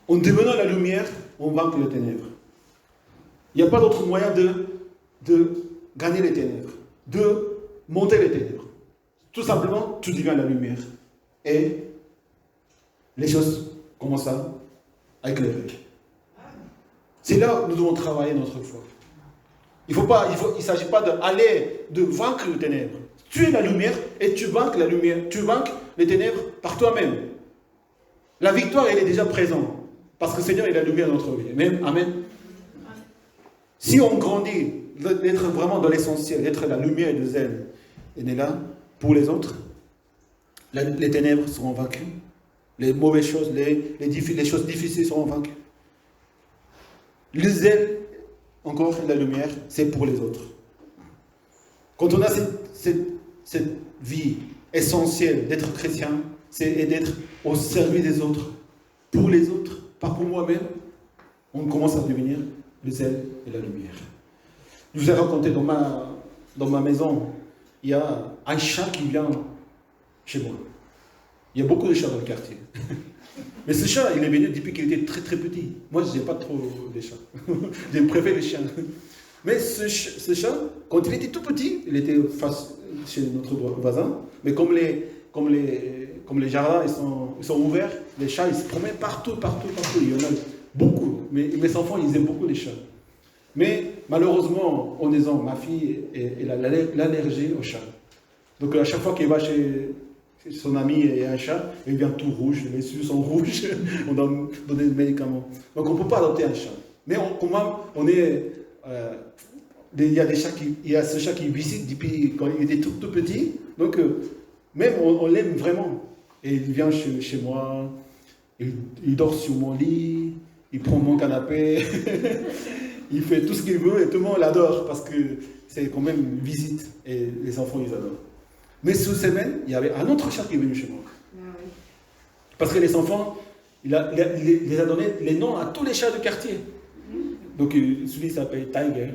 En devenant la lumière, on vaincre les ténèbres. Il n'y a pas d'autre moyen de gagner les ténèbres, de monter les ténèbres. Tout simplement, tu deviens la lumière. Et les choses commencent à éclairer. C'est là où nous devons travailler notre foi. Il ne s'agit pas de vaincre les ténèbres. Tu es la lumière et tu vaincres la lumière. Tu vaincres les ténèbres par toi-même. La victoire, elle est déjà présente. Parce que le Seigneur est la lumière de notre vie. Amen. Si on grandit, d'être vraiment dans l'essentiel, d'être la lumière et le zèle, et on est là pour les autres, les ténèbres seront vaincues. Les mauvaises choses, les choses difficiles seront vaincues. Le zèle, encore la lumière, c'est pour les autres. Quand on a cette vie essentielle d'être chrétien, c'est d'être au service des autres, pour les autres, pas pour moi-même. on commence à devenir le zèle et la lumière. Je vous ai raconté dans ma maison, il y a un chat qui vient chez moi. Il y a beaucoup de chats dans le quartier. Mais ce chat, il est venu depuis qu'il était très très petit. Moi, je n'aime pas trop les chats. Je préfère les chiens. Mais ce chat, quand il était tout petit, il était face chez notre voisin. Mais comme les jardins ils sont ouverts, les chats ils se promènent partout. Il y en a beaucoup. Mais mes enfants, ils aiment beaucoup les chats. Mais malheureusement, en maison, ma fille, elle a l'allergie aux chats. Donc à chaque fois qu'elle va chez son ami et un chat, il vient tout rouge, les yeux sont rouges, on doit donner des médicaments. Donc on ne peut pas adopter un chat. Mais il y a ce chat qui visite depuis quand il était tout petit. Donc même on l'aime vraiment. Et il vient chez moi, il dort sur mon lit, il prend mon canapé, il fait tout ce qu'il veut et tout le monde l'adore parce que c'est quand même une visite et les enfants ils adorent. Mais cette semaine, il y avait un autre chat qui est venu chez moi. Parce que les enfants, il les a donné les noms à tous les chats du quartier. Donc celui s'appelle Tiger,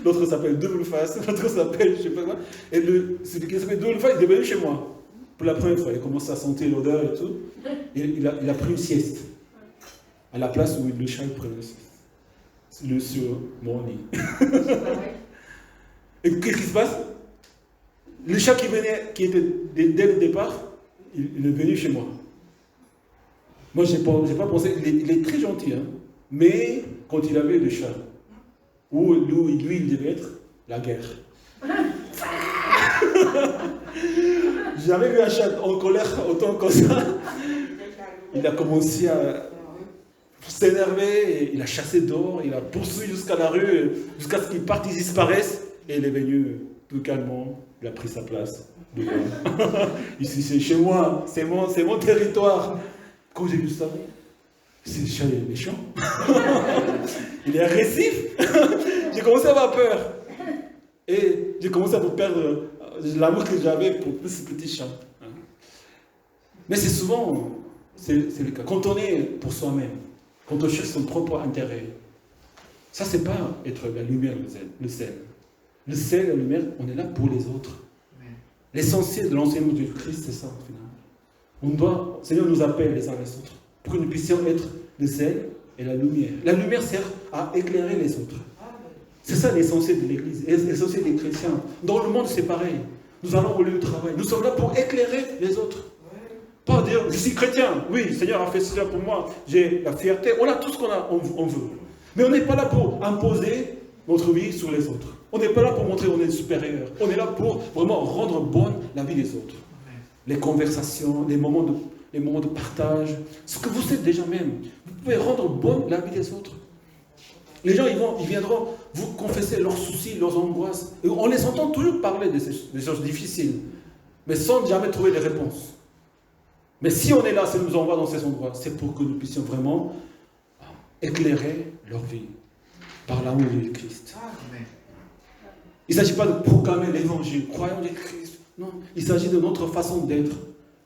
l'autre s'appelle Double Face, l'autre s'appelle je sais pas quoi. Et celui qui s'appelle Double Face, il est venu chez moi. Pour la première fois, il commence à sentir l'odeur et tout. Et il a pris une sieste. À la place où le chat prenait une sieste. Sur mon lit. Et qu'est-ce qui se passe? Le chat qui était dès le départ, il est venu chez moi. Moi, je n'ai pas pensé, il est très gentil, hein, mais quand il avait le chat, où lui, il devait être la guerre. J'ai jamais vu un chat en colère autant comme ça. Il a commencé à s'énerver, et il a chassé dehors, il a poursuivi jusqu'à la rue, jusqu'à ce qu'il parte, il disparaisse, et il est venu tout calmement. Il a pris sa place. Ici, c'est chez moi, c'est mon territoire. Quand j'ai vu ça, c'est le chat est méchant. Il est agressif. J'ai commencé à avoir peur. Et j'ai commencé à perdre l'amour que j'avais pour ce petit chat. Mais c'est souvent, c'est le cas. Quand on est pour soi-même, quand on cherche son propre intérêt, ça, c'est pas être la lumière, le sel. Le sel et la lumière, on est là pour les autres. L'essentiel de l'enseignement de Christ, c'est ça, finalement. Le Seigneur nous appelle les uns les autres pour que nous puissions être le sel et la lumière. La lumière sert à éclairer les autres. C'est ça l'essentiel de l'Église, l'essentiel des chrétiens. Dans le monde, c'est pareil. Nous allons au lieu de travail. Nous sommes là pour éclairer les autres. Pas dire, je suis chrétien. Oui, le Seigneur a fait cela pour moi. J'ai la fierté. On a tout ce qu'on veut. Mais on n'est pas là pour imposer notre vie sur les autres. On n'est pas là pour montrer qu'on est supérieur. On est là pour vraiment rendre bonne la vie des autres. Les conversations, les moments de partage, ce que vous savez déjà même. Vous pouvez rendre bonne la vie des autres. Les gens, ils viendront vous confesser leurs soucis, leurs angoisses. Et on les entend toujours parler des choses difficiles, mais sans jamais trouver des réponses. Mais si on est là, si on nous envoie dans ces endroits, c'est pour que nous puissions vraiment éclairer leur vie par l'amour de Christ. Il ne s'agit pas de proclamer l'évangile, croyant en Christ. Non, il s'agit de notre façon d'être,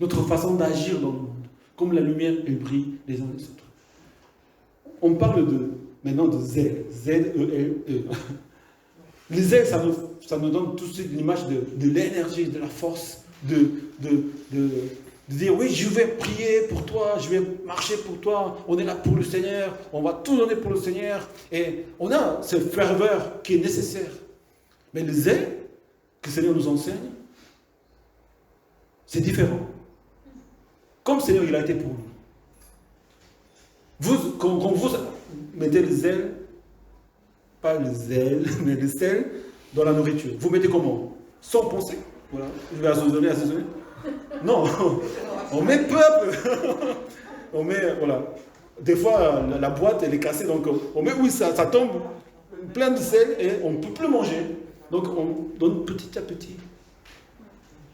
notre façon d'agir dans le monde, comme la lumière, elle brille les uns les autres. On parle maintenant de zèle, Z-E-L-E. Le zèle, ça nous donne tout de suite l'image de l'énergie, de la force, de dire oui, je vais prier pour toi, je vais marcher pour toi, on est là pour le Seigneur, on va tout donner pour le Seigneur. Et on a cette ferveur qui est nécessaire. Mais le zèle que le Seigneur nous enseigne, c'est différent. Comme le Seigneur, il a été pour nous. Quand vous mettez le zèle, pas le zèle, mais le sel dans la nourriture, vous mettez comment? Sans penser. Voilà, je vais assaisonner. Non, on met peu à peu. On met, voilà. Des fois, la boîte, elle est cassée, donc on met, oui, ça tombe plein de sel et on ne peut plus manger. Donc on donne petit à petit.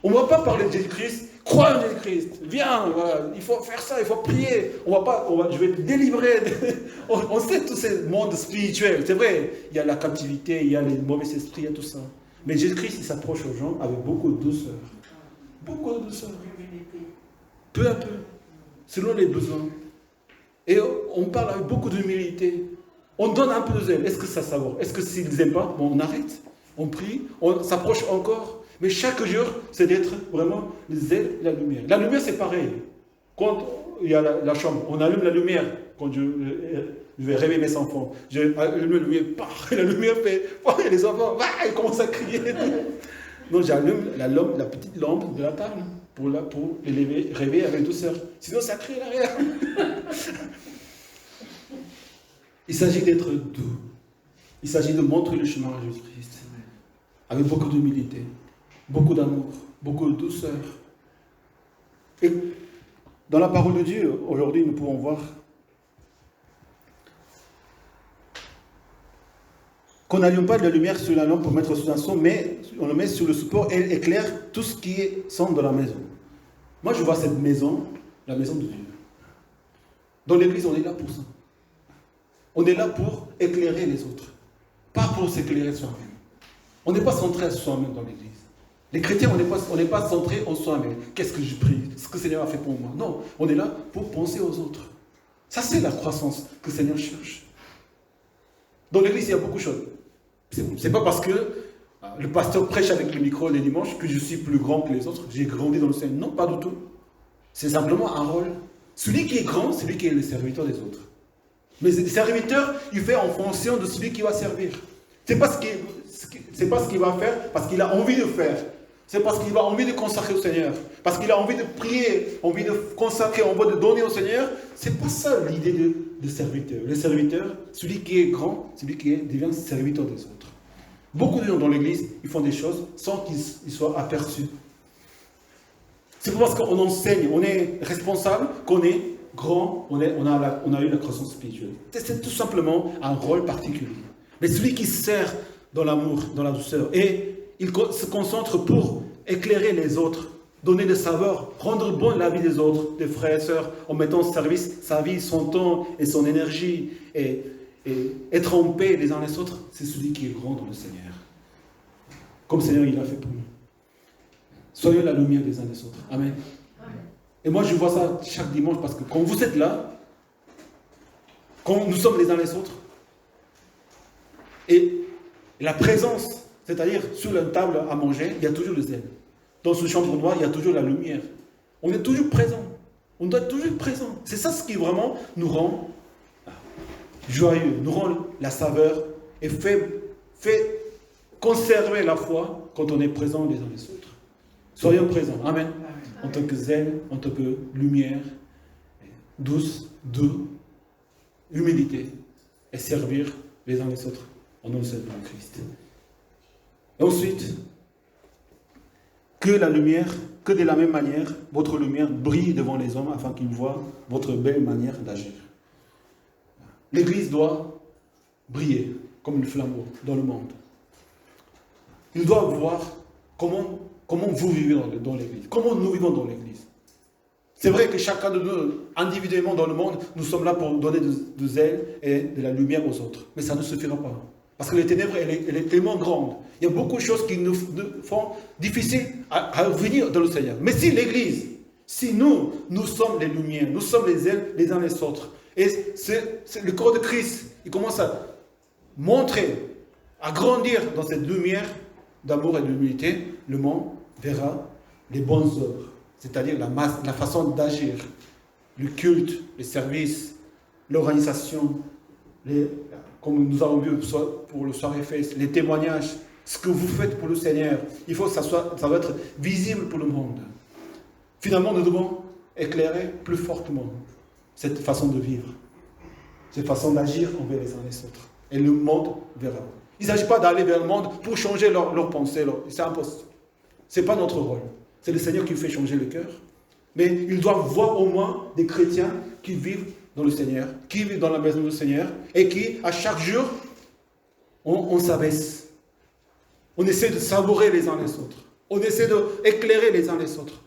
On ne va pas parler de Jésus-Christ, crois en Jésus-Christ, viens, voilà, il faut faire ça, il faut prier. Je vais te délivrer. On sait tous ces mondes spirituels, c'est vrai. Il y a la captivité, il y a les mauvais esprits, il y a tout ça. Mais Jésus-Christ, il s'approche aux gens avec beaucoup de douceur. Beaucoup de douceur. Peu à peu, selon les besoins. Et on parle avec beaucoup d'humilité. On donne un peu de zèle. Est-ce que ça savoure? Est-ce que s'ils n'aiment pas, bon, on arrête, on prie, on s'approche encore. Mais chaque jour, c'est d'être vraiment le zèle et la lumière. La lumière, c'est pareil. Quand il y a la chambre, on allume la lumière. Quand je vais réveiller mes enfants, je allume la lumière, et la lumière fait, et les enfants, ils commencent à crier. Donc j'allume la petite lampe de la table pour les réveiller avec douceur. Sinon, ça crie derrière. Il s'agit d'être doux. Il s'agit de montrer le chemin à Jésus-Christ. Avec beaucoup d'humilité, beaucoup d'amour, beaucoup de douceur. Et dans la parole de Dieu, aujourd'hui, nous pouvons voir qu'on n'allume pas de la lumière sur la lampe pour mettre sous un son, mais on le met sur le support et elle éclaire tout ce qui semble dans la maison. Moi, je vois cette maison, la maison de Dieu. Dans l'église, on est là pour ça. On est là pour éclairer les autres, pas pour s'éclairer soi-même. On n'est pas centré à soi-même dans l'église. Les chrétiens, on n'est pas centré en soi-même. Qu'est-ce que je prie? Ce que le Seigneur a fait pour moi. Non, on est là pour penser aux autres. Ça, c'est la croissance que le Seigneur cherche. Dans l'église, il y a beaucoup de choses. C'est pas parce que le pasteur prêche avec le micro les dimanches que je suis plus grand que les autres. J'ai grandi dans le Seigneur. Non, pas du tout. C'est simplement un rôle. Celui qui est grand, c'est lui qui est le serviteur des autres. Mais le serviteur, il fait en fonction de celui qui va servir. C'est pas ce qu'il va faire parce qu'il a envie de faire. C'est parce qu'il a envie de consacrer au Seigneur. Parce qu'il a envie de prier, envie de consacrer, envie de donner au Seigneur. C'est pas ça l'idée de serviteur. Le serviteur, celui qui est grand, celui qui devient serviteur des autres. Beaucoup de gens dans l'église, ils font des choses sans qu'ils soient aperçus. C'est pas parce qu'on enseigne, on est responsable, qu'on est grand, on a eu la croissance spirituelle. C'est tout simplement un rôle particulier. Mais celui qui sert dans l'amour, dans la douceur, et il se concentre pour éclairer les autres, donner des saveurs, rendre bonne la vie des autres, des frères et sœurs, en mettant en service sa vie, son temps et son énergie, et être en paix les uns les autres, c'est celui qui est grand dans le Seigneur. Comme le Seigneur, il a fait pour nous. Soyons la lumière des uns des autres. Amen. Et moi, je vois ça chaque dimanche parce que quand vous êtes là, quand nous sommes les uns les autres, et la présence, c'est-à-dire sur la table à manger, il y a toujours le zèle. Dans ce chambre noire, il y a toujours la lumière. On est toujours présent. On doit être toujours présent. C'est ça ce qui vraiment nous rend joyeux, nous rend la saveur et fait conserver la foi quand on est présent les uns les autres. Soyons présents. Amen. En tant que zèle, en tant que lumière, douce, doux, humilité et servir les uns les autres en nom de Christ. Et ensuite, que la lumière, que de la même manière, votre lumière brille devant les hommes afin qu'ils voient votre belle manière d'agir. L'Église doit briller comme une flambeau dans le monde. Ils doivent voir comment vous vivez dans l'Église, comment nous vivons dans l'Église. C'est vrai que chacun de nous, individuellement dans le monde, nous sommes là pour donner de zèle et de la lumière aux autres. Mais ça ne suffira pas. Parce que les ténèbres, elle est tellement grande. Il y a beaucoup de choses qui nous font difficile à venir dans le Seigneur. Mais si l'Église, si nous sommes les lumières, nous sommes les ailes les uns les autres, et c'est le corps de Christ, il commence à montrer, à grandir dans cette lumière d'amour et d'humilité, le monde verra les bonnes œuvres, c'est-à-dire la façon d'agir, le culte, les services, l'organisation, comme nous avons vu pour le soirée fête, les témoignages, ce que vous faites pour le Seigneur, il faut que ça doit être visible pour le monde. Finalement, nous devons éclairer plus fortement cette façon de vivre, cette façon d'agir envers les uns les autres. Et le monde verra. Il ne s'agit pas d'aller vers le monde pour changer leur pensée. C'est impossible. Ce n'est pas notre rôle. C'est le Seigneur qui fait changer le cœur. Mais ils doivent voir au moins des chrétiens qui vivent dans le Seigneur, qui vivent dans la maison du Seigneur, et qui, à chaque jour, on s'abaisse. On essaie de savourer les uns les autres. On essaie d'éclairer les uns les autres.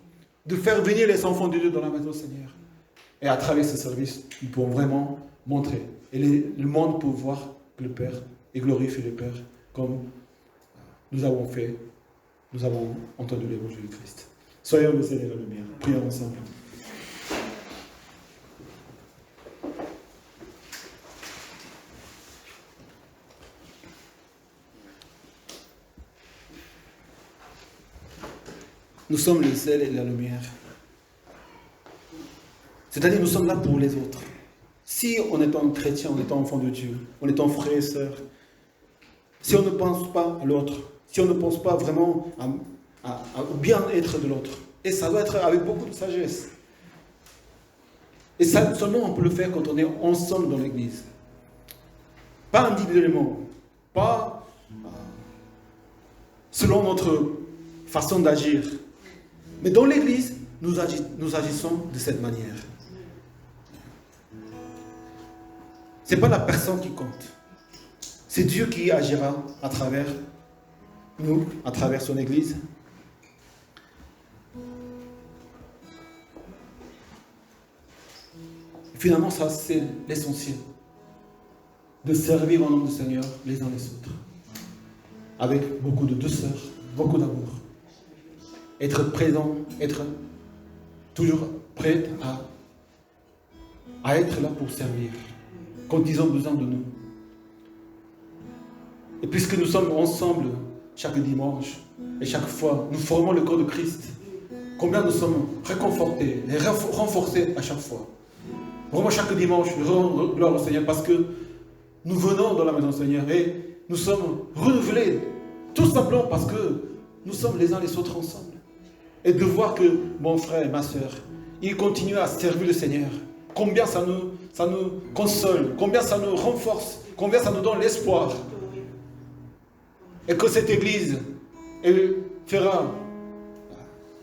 De faire venir les enfants de Dieu dans la maison du Seigneur. Et à travers ce service, nous pouvons vraiment montrer. Et le monde peut voir le Père et glorifier le Père comme nous avons fait, nous avons entendu l'évangile de Christ. Soyons le Seigneur et la lumière. Prions ensemble. Nous sommes le sel et la lumière. C'est-à-dire nous sommes là pour les autres. Si on est un chrétien, on est un enfant de Dieu, on est un frère et sœur, si on ne pense pas à l'autre, si on ne pense pas vraiment au bien-être de l'autre, et ça doit être avec beaucoup de sagesse. Et ça, seulement on peut le faire quand on est ensemble dans l'église. Pas individuellement, pas selon notre façon d'agir. Mais dans l'église, nous agissons de cette manière. Ce n'est pas la personne qui compte. C'est Dieu qui agira à travers nous, à travers son église. Et finalement, ça, c'est l'essentiel. De servir au nom du Seigneur les uns les autres. Avec beaucoup de douceur, beaucoup d'amour. Être présent, être toujours prêt à être là pour servir. Quand ils ont besoin de nous. Et puisque nous sommes ensemble chaque dimanche et chaque fois, nous formons le corps de Christ. Combien nous sommes réconfortés et renforcés à chaque fois. Vraiment chaque dimanche, nous rendons gloire au Seigneur parce que nous venons dans la maison du Seigneur et nous sommes renouvelés tout simplement parce que nous sommes les uns les autres ensemble. Et de voir que mon frère et ma soeur, ils continuent à servir le Seigneur. Combien ça nous console, combien ça nous renforce, combien ça nous donne l'espoir. Et que cette église, elle fera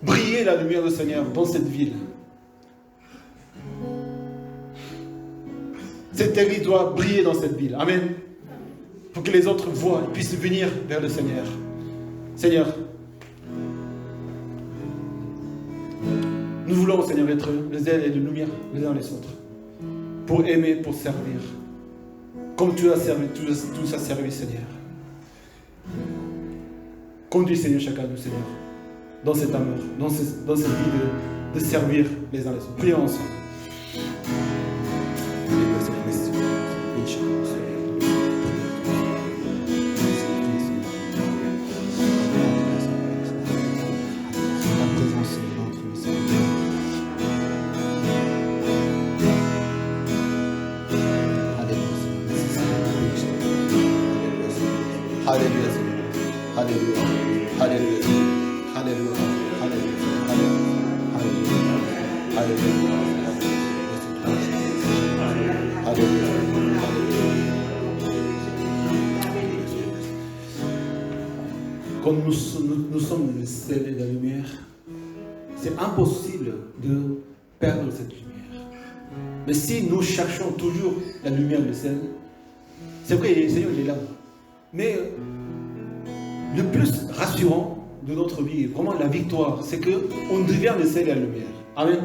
briller la lumière du Seigneur dans cette ville. Cette église doit briller dans cette ville. Amen. Pour que les autres voient et puissent venir vers le Seigneur. Seigneur, nous voulons, Seigneur, être les ailes et les lumières les uns les autres. Pour aimer, pour servir. Comme tu as servi, tu as servi, Seigneur. Conduis, Seigneur, chacun de nous, Seigneur, dans cet amour, dans cette vie de servir les uns les autres. Prions ensemble. Quand nous sommes le sel et la lumière, c'est impossible de perdre cette lumière. Mais si nous cherchons toujours la lumière du sel, c'est vrai, le Seigneur il est là. Mais le plus rassurant de notre vie, vraiment la victoire, c'est qu'on devient le sel et la lumière. Amen.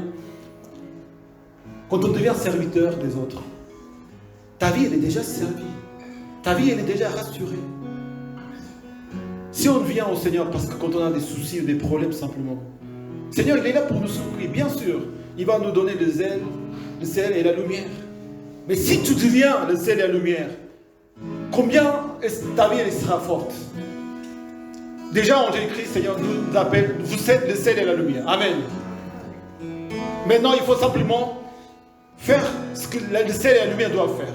Quand on devient serviteur des autres, ta vie elle est déjà servie. Ta vie elle est déjà rassurée. Si on vient au Seigneur parce que quand on a des soucis ou des problèmes simplement, le Seigneur il est là pour nous secourir, bien sûr. Il va nous donner le sel et la lumière. Mais si tu deviens le sel et la lumière, combien ta vie elle sera forte? Déjà en Jésus-Christ, Seigneur nous appelle, vous êtes le sel et la lumière. Amen. Maintenant il faut simplement faire ce que le sel et la lumière doivent faire.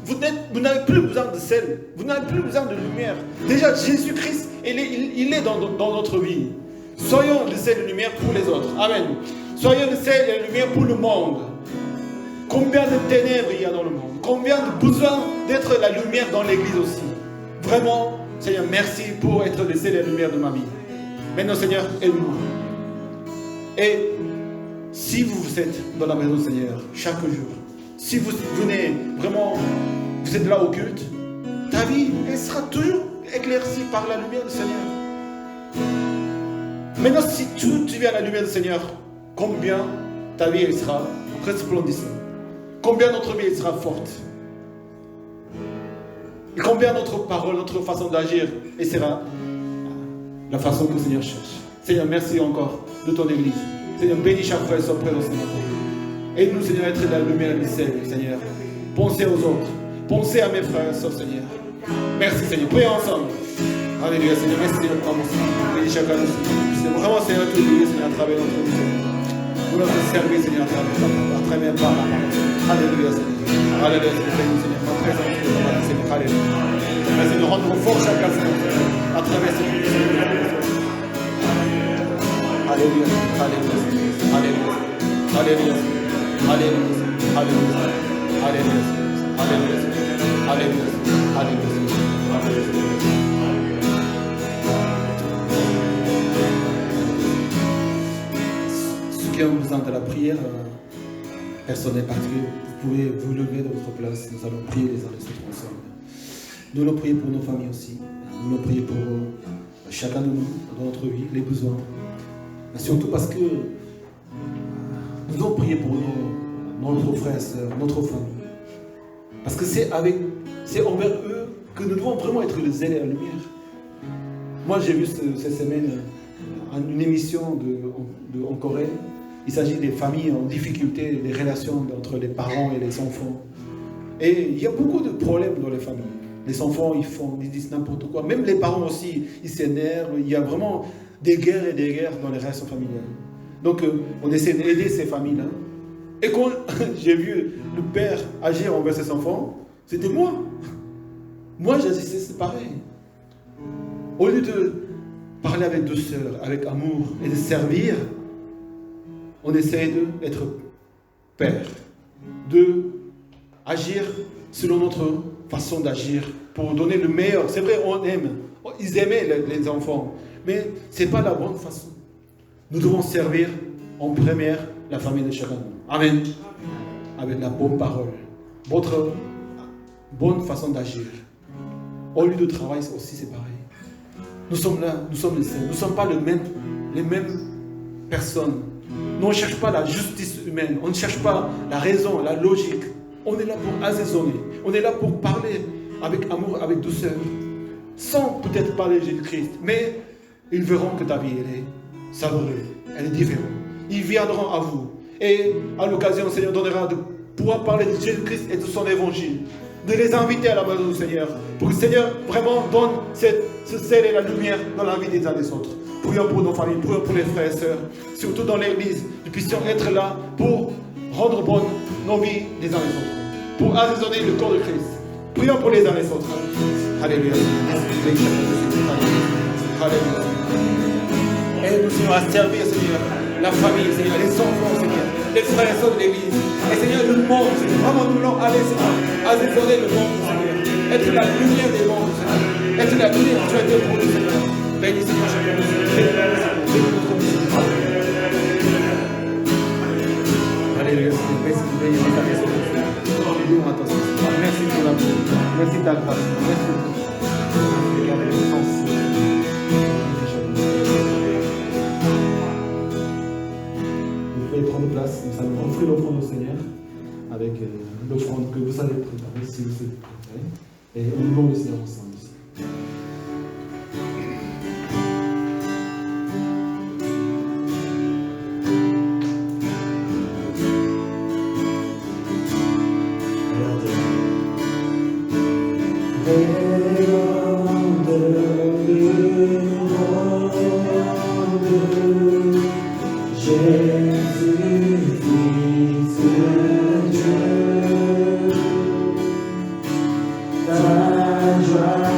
Vous n'avez plus besoin de sel, vous n'avez plus besoin de lumière. Déjà Jésus-Christ, il est dans notre vie. Soyons le sel et la lumière pour les autres. Amen. Soyons le sel et la lumière pour le monde. Combien de ténèbres il y a dans le monde. Combien de besoin d'être la lumière dans l'église aussi. Vraiment, Seigneur, merci pour être le sel et la lumière de ma vie. Maintenant, Seigneur, aide-moi. Et si vous êtes dans la maison du Seigneur chaque jour, si vous venez vraiment, vous êtes là au culte, ta vie, elle sera toujours éclaircie par la lumière du Seigneur. Maintenant, si tu viens à la lumière du Seigneur, combien ta vie, elle sera resplendissante. Combien notre vie, elle sera forte. Et combien notre parole, notre façon d'agir, elle sera la façon que le Seigneur cherche. Seigneur, merci encore de ton église. Seigneur, bénis chaque frère et soeur présent, Seigneur. Aide-nous, Seigneur, à être la lumière du ciel, Seigneur. Pensez aux autres. Pensez à mes frères et soeurs, Seigneur. Merci, Seigneur. Prions ensemble. Alléluia, Seigneur. Merci Seigneur pour l'amour. Bénis chacun de nous. C'est vraiment Seigneur, tout le Seigneur, à travers notre vie. Nous notre service, Seigneur, à travers par la parole. Alléluia, Seigneur. Alléluia, Seigneur. Ma présence, Seigneur. Alléluia. Merci de rendre fort chacun, Seigneur, à travers cette vie. Alléluia, Alléluia, Alléluia, Alléluia, Alléluia, Alléluia, Alléluia, Alléluia, Alléluia, Alléluia. Ceux qui ont besoin de la prière personnelle particulière, vous pouvez vous lever de votre place. Nous allons prier les uns les autres ensemble. Nous allons prier pour nos familles aussi. Nous allons prier pour chacun de nous dans notre vie, les besoins. Mais surtout parce que nous devons prier pour notre frères et sœurs, notre famille. Parce que c'est envers eux que nous devons vraiment être les ailes et la lumière. Moi, j'ai vu cette semaine une émission en Corée. Il s'agit des familles en difficulté, des relations entre les parents et les enfants. Et il y a beaucoup de problèmes dans les familles. Les enfants, ils disent n'importe quoi. Même les parents aussi, ils s'énervent. Il y a vraiment des guerres et des guerres dans les relations familiales. Donc, on essaie d'aider ces familles-là. Et quand j'ai vu le père agir envers ses enfants, c'était moi. Moi, j'agissais, c'est pareil. Au lieu de parler avec douceur, avec amour et de servir, on essaie d'être père, de agir selon notre façon d'agir pour donner le meilleur. C'est vrai, on aime. Ils aimaient les enfants, mais ce n'est pas la bonne façon. Nous devons servir en première la famille de chacun. Amen. Avec la bonne parole, votre bonne façon d'agir. Au lieu de travail aussi, c'est pareil. Nous sommes là, nous sommes les seuls. Nous ne sommes pas les mêmes personnes. Nous, on ne cherche pas la justice humaine. On ne cherche pas la raison, la logique. On est là pour assaisonner. On est là pour parler avec amour, avec douceur. Sans peut-être parler de Jésus-Christ. Mais ils verront que ta vie, elle est savoureuse. Elle est différente. Ils viendront à vous. Et à l'occasion, le Seigneur donnera de pouvoir parler de Jésus-Christ et de son évangile. De les inviter à la maison du Seigneur. Pour que le Seigneur vraiment donne ce sel et la lumière dans la vie des uns des autres. Prions pour nos familles, prions pour les frères et sœurs. Surtout dans l'église, nous puissions être là pour rendre bonnes nos vies des uns des autres. Pour assaisonner le corps de Christ. Prions pour les uns les autres. Alléluia. Alléluia. Aide-nous, Seigneur, à servir, Seigneur, la famille, Seigneur, les enfants, Seigneur, les frères et sœurs de l'église. Et Seigneur, le monde, Seigneur, vraiment nous voulons aller, Seigneur, assaisonner le monde, Seigneur. Être la lumière des mondes, Seigneur. Être la lumière que tu as été pour nous, Seigneur. Bénis, Seigneur, chacun de nous. Bénis notre vie. Alléluia, Seigneur. Merci de bénir ta maison. Merci pour l'amour. Merci de ta grâce. Merci de garder le sens. Vous pouvez prendre place. Nous allons offrir l'offrande au Seigneur avec l'offrande que vous allez préparer si vous êtes préparé. Et nous louons le Seigneur ensemble. Ta joie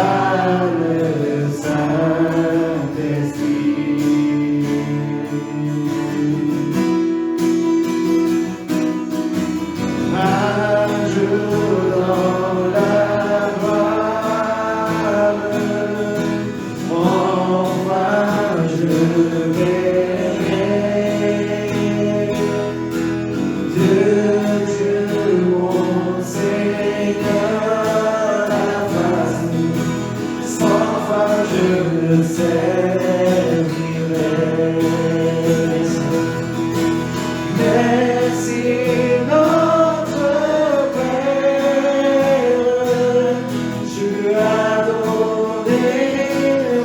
par le Saint-Esprit. Un jour dans la gloire, enfin je verrai Dieu mon Seigneur, la face, sans fin je le servirai. Merci notre Père, tu as donné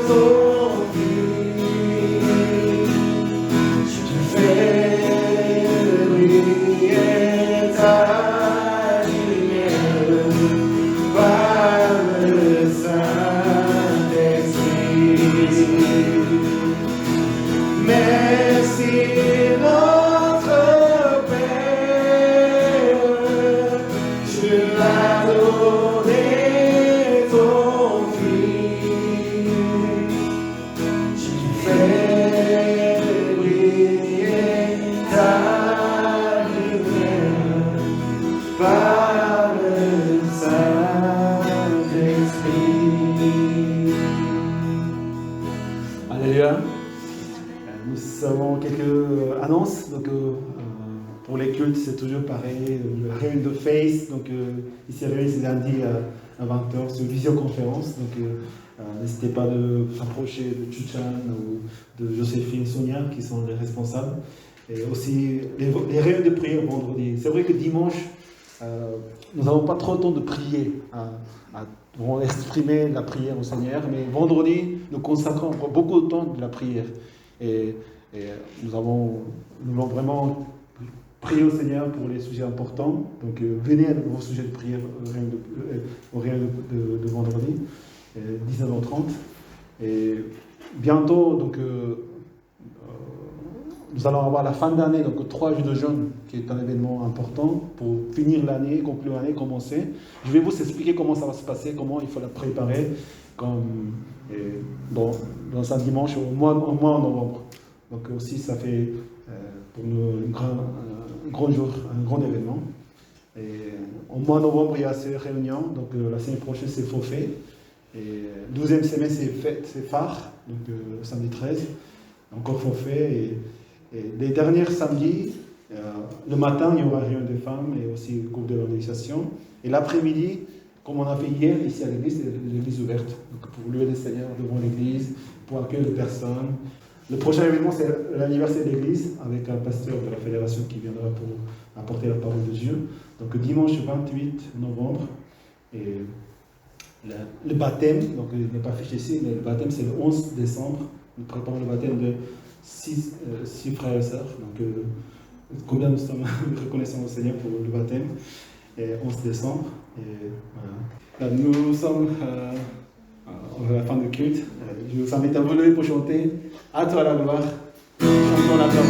ton Fils, tu fais briller ta lumière par le Saint-Esprit. Merci notre Père, tu as donné ton Fils, tu fais briller ta lumière par le Saint-Esprit. Alléluia. Nous avons quelques annonces. Donc, pour les cultes, c'est toujours pareil. La réunion de Face, donc ici réunis c'est lundi à 20h sur visioconférence. Donc, n'hésitez pas de s'approcher de Chuchan ou de Joséphine, Sonia, qui sont les responsables. Et aussi les réunions de prière vendredi. C'est vrai que dimanche, nous n'avons pas trop le temps de prier, pour exprimer la prière au Seigneur, mais vendredi, nous consacrons beaucoup de temps de la prière. Et nous voulons vraiment prier au Seigneur pour les sujets importants. Donc venez à vos sujets de prière au réunion de vendredi, 19h30. Et bientôt, donc, nous allons avoir la fin d'année, donc 3 jours de jeûne, qui est un événement important pour finir l'année, conclure l'année, commencer. Je vais vous expliquer comment ça va se passer, comment il faut la préparer dans un dimanche au mois de novembre. Donc aussi, ça fait pour nous un grand jour, un grand événement. Et au mois de novembre, il y a ces réunions. Donc la semaine prochaine, c'est Forfait. Et 12e semaine, c'est Phare, donc samedi 13. Encore Forfait. Et les derniers samedis, le matin, il y aura réunion des femmes et aussi le groupe de l'organisation. Et l'après-midi, comme on a fait hier, ici à l'église, c'est l'église ouverte. Donc pour louer le Seigneur devant l'église, pour accueillir les personnes. Le prochain événement, c'est l'anniversaire de l'église, avec un pasteur de la fédération qui viendra pour apporter la parole de Dieu. Donc dimanche 28 novembre. Et le baptême, donc il n'est pas affiché ici, mais le baptême c'est le 11 décembre. Nous préparons le baptême de 6 frères et sœurs. Donc combien nous sommes reconnaissants au Seigneur pour le baptême. Et 11 décembre. Et voilà. Là, nous sommes à la fin du culte. Je vous invite à vous lever pour chanter. À toi la gloire. Chantons la gloire.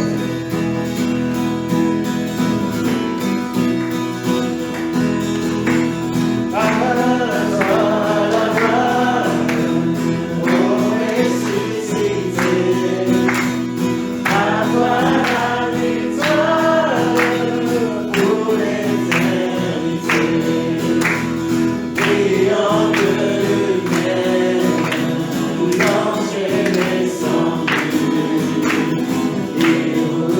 You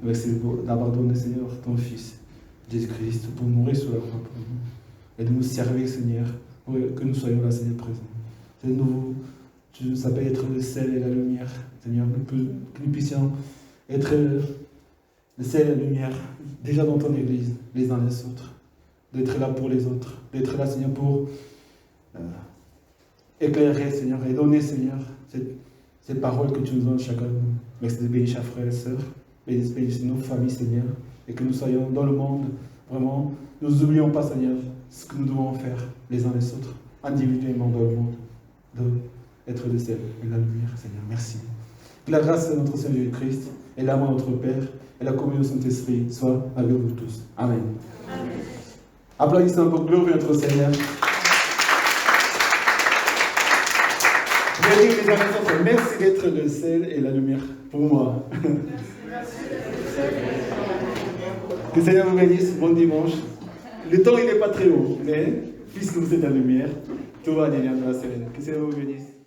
Merci d'avoir donné, Seigneur, ton Fils, Jésus-Christ, pour mourir sur la croix pour nous. Et de nous servir, Seigneur, pour que nous soyons là, Seigneur, présents. C'est nouveau. Tu nous appelles être le sel et la lumière, Seigneur, que nous puissions être le sel et la lumière, déjà dans ton Église, les uns les autres. D'être là pour les autres. D'être là, Seigneur, pour éclairer, Seigneur, et donner, Seigneur, ces paroles que tu nous donnes chacun de nous. Merci de bénir chers frères et sœurs, bénir nos familles, Seigneur, et que nous soyons dans le monde, vraiment, nous n'oublions pas, Seigneur, ce que nous devons faire les uns les autres, individuellement dans le monde, d'être le sel et la lumière, Seigneur. Merci. Que la grâce de notre Seigneur Jésus-Christ et l'amour de notre Père et la communion du Saint-Esprit soient avec vous tous. Amen. Amen. Applaudissons pour glorifier notre Seigneur. Je vais dire les uns les autres, merci d'être le sel et la lumière pour moi. Que le Seigneur vous bénisse, bon dimanche. Le temps il n'est pas très haut, mais puisque vous êtes la lumière, tout va devenir sereine. Que le Seigneur vous bénisse.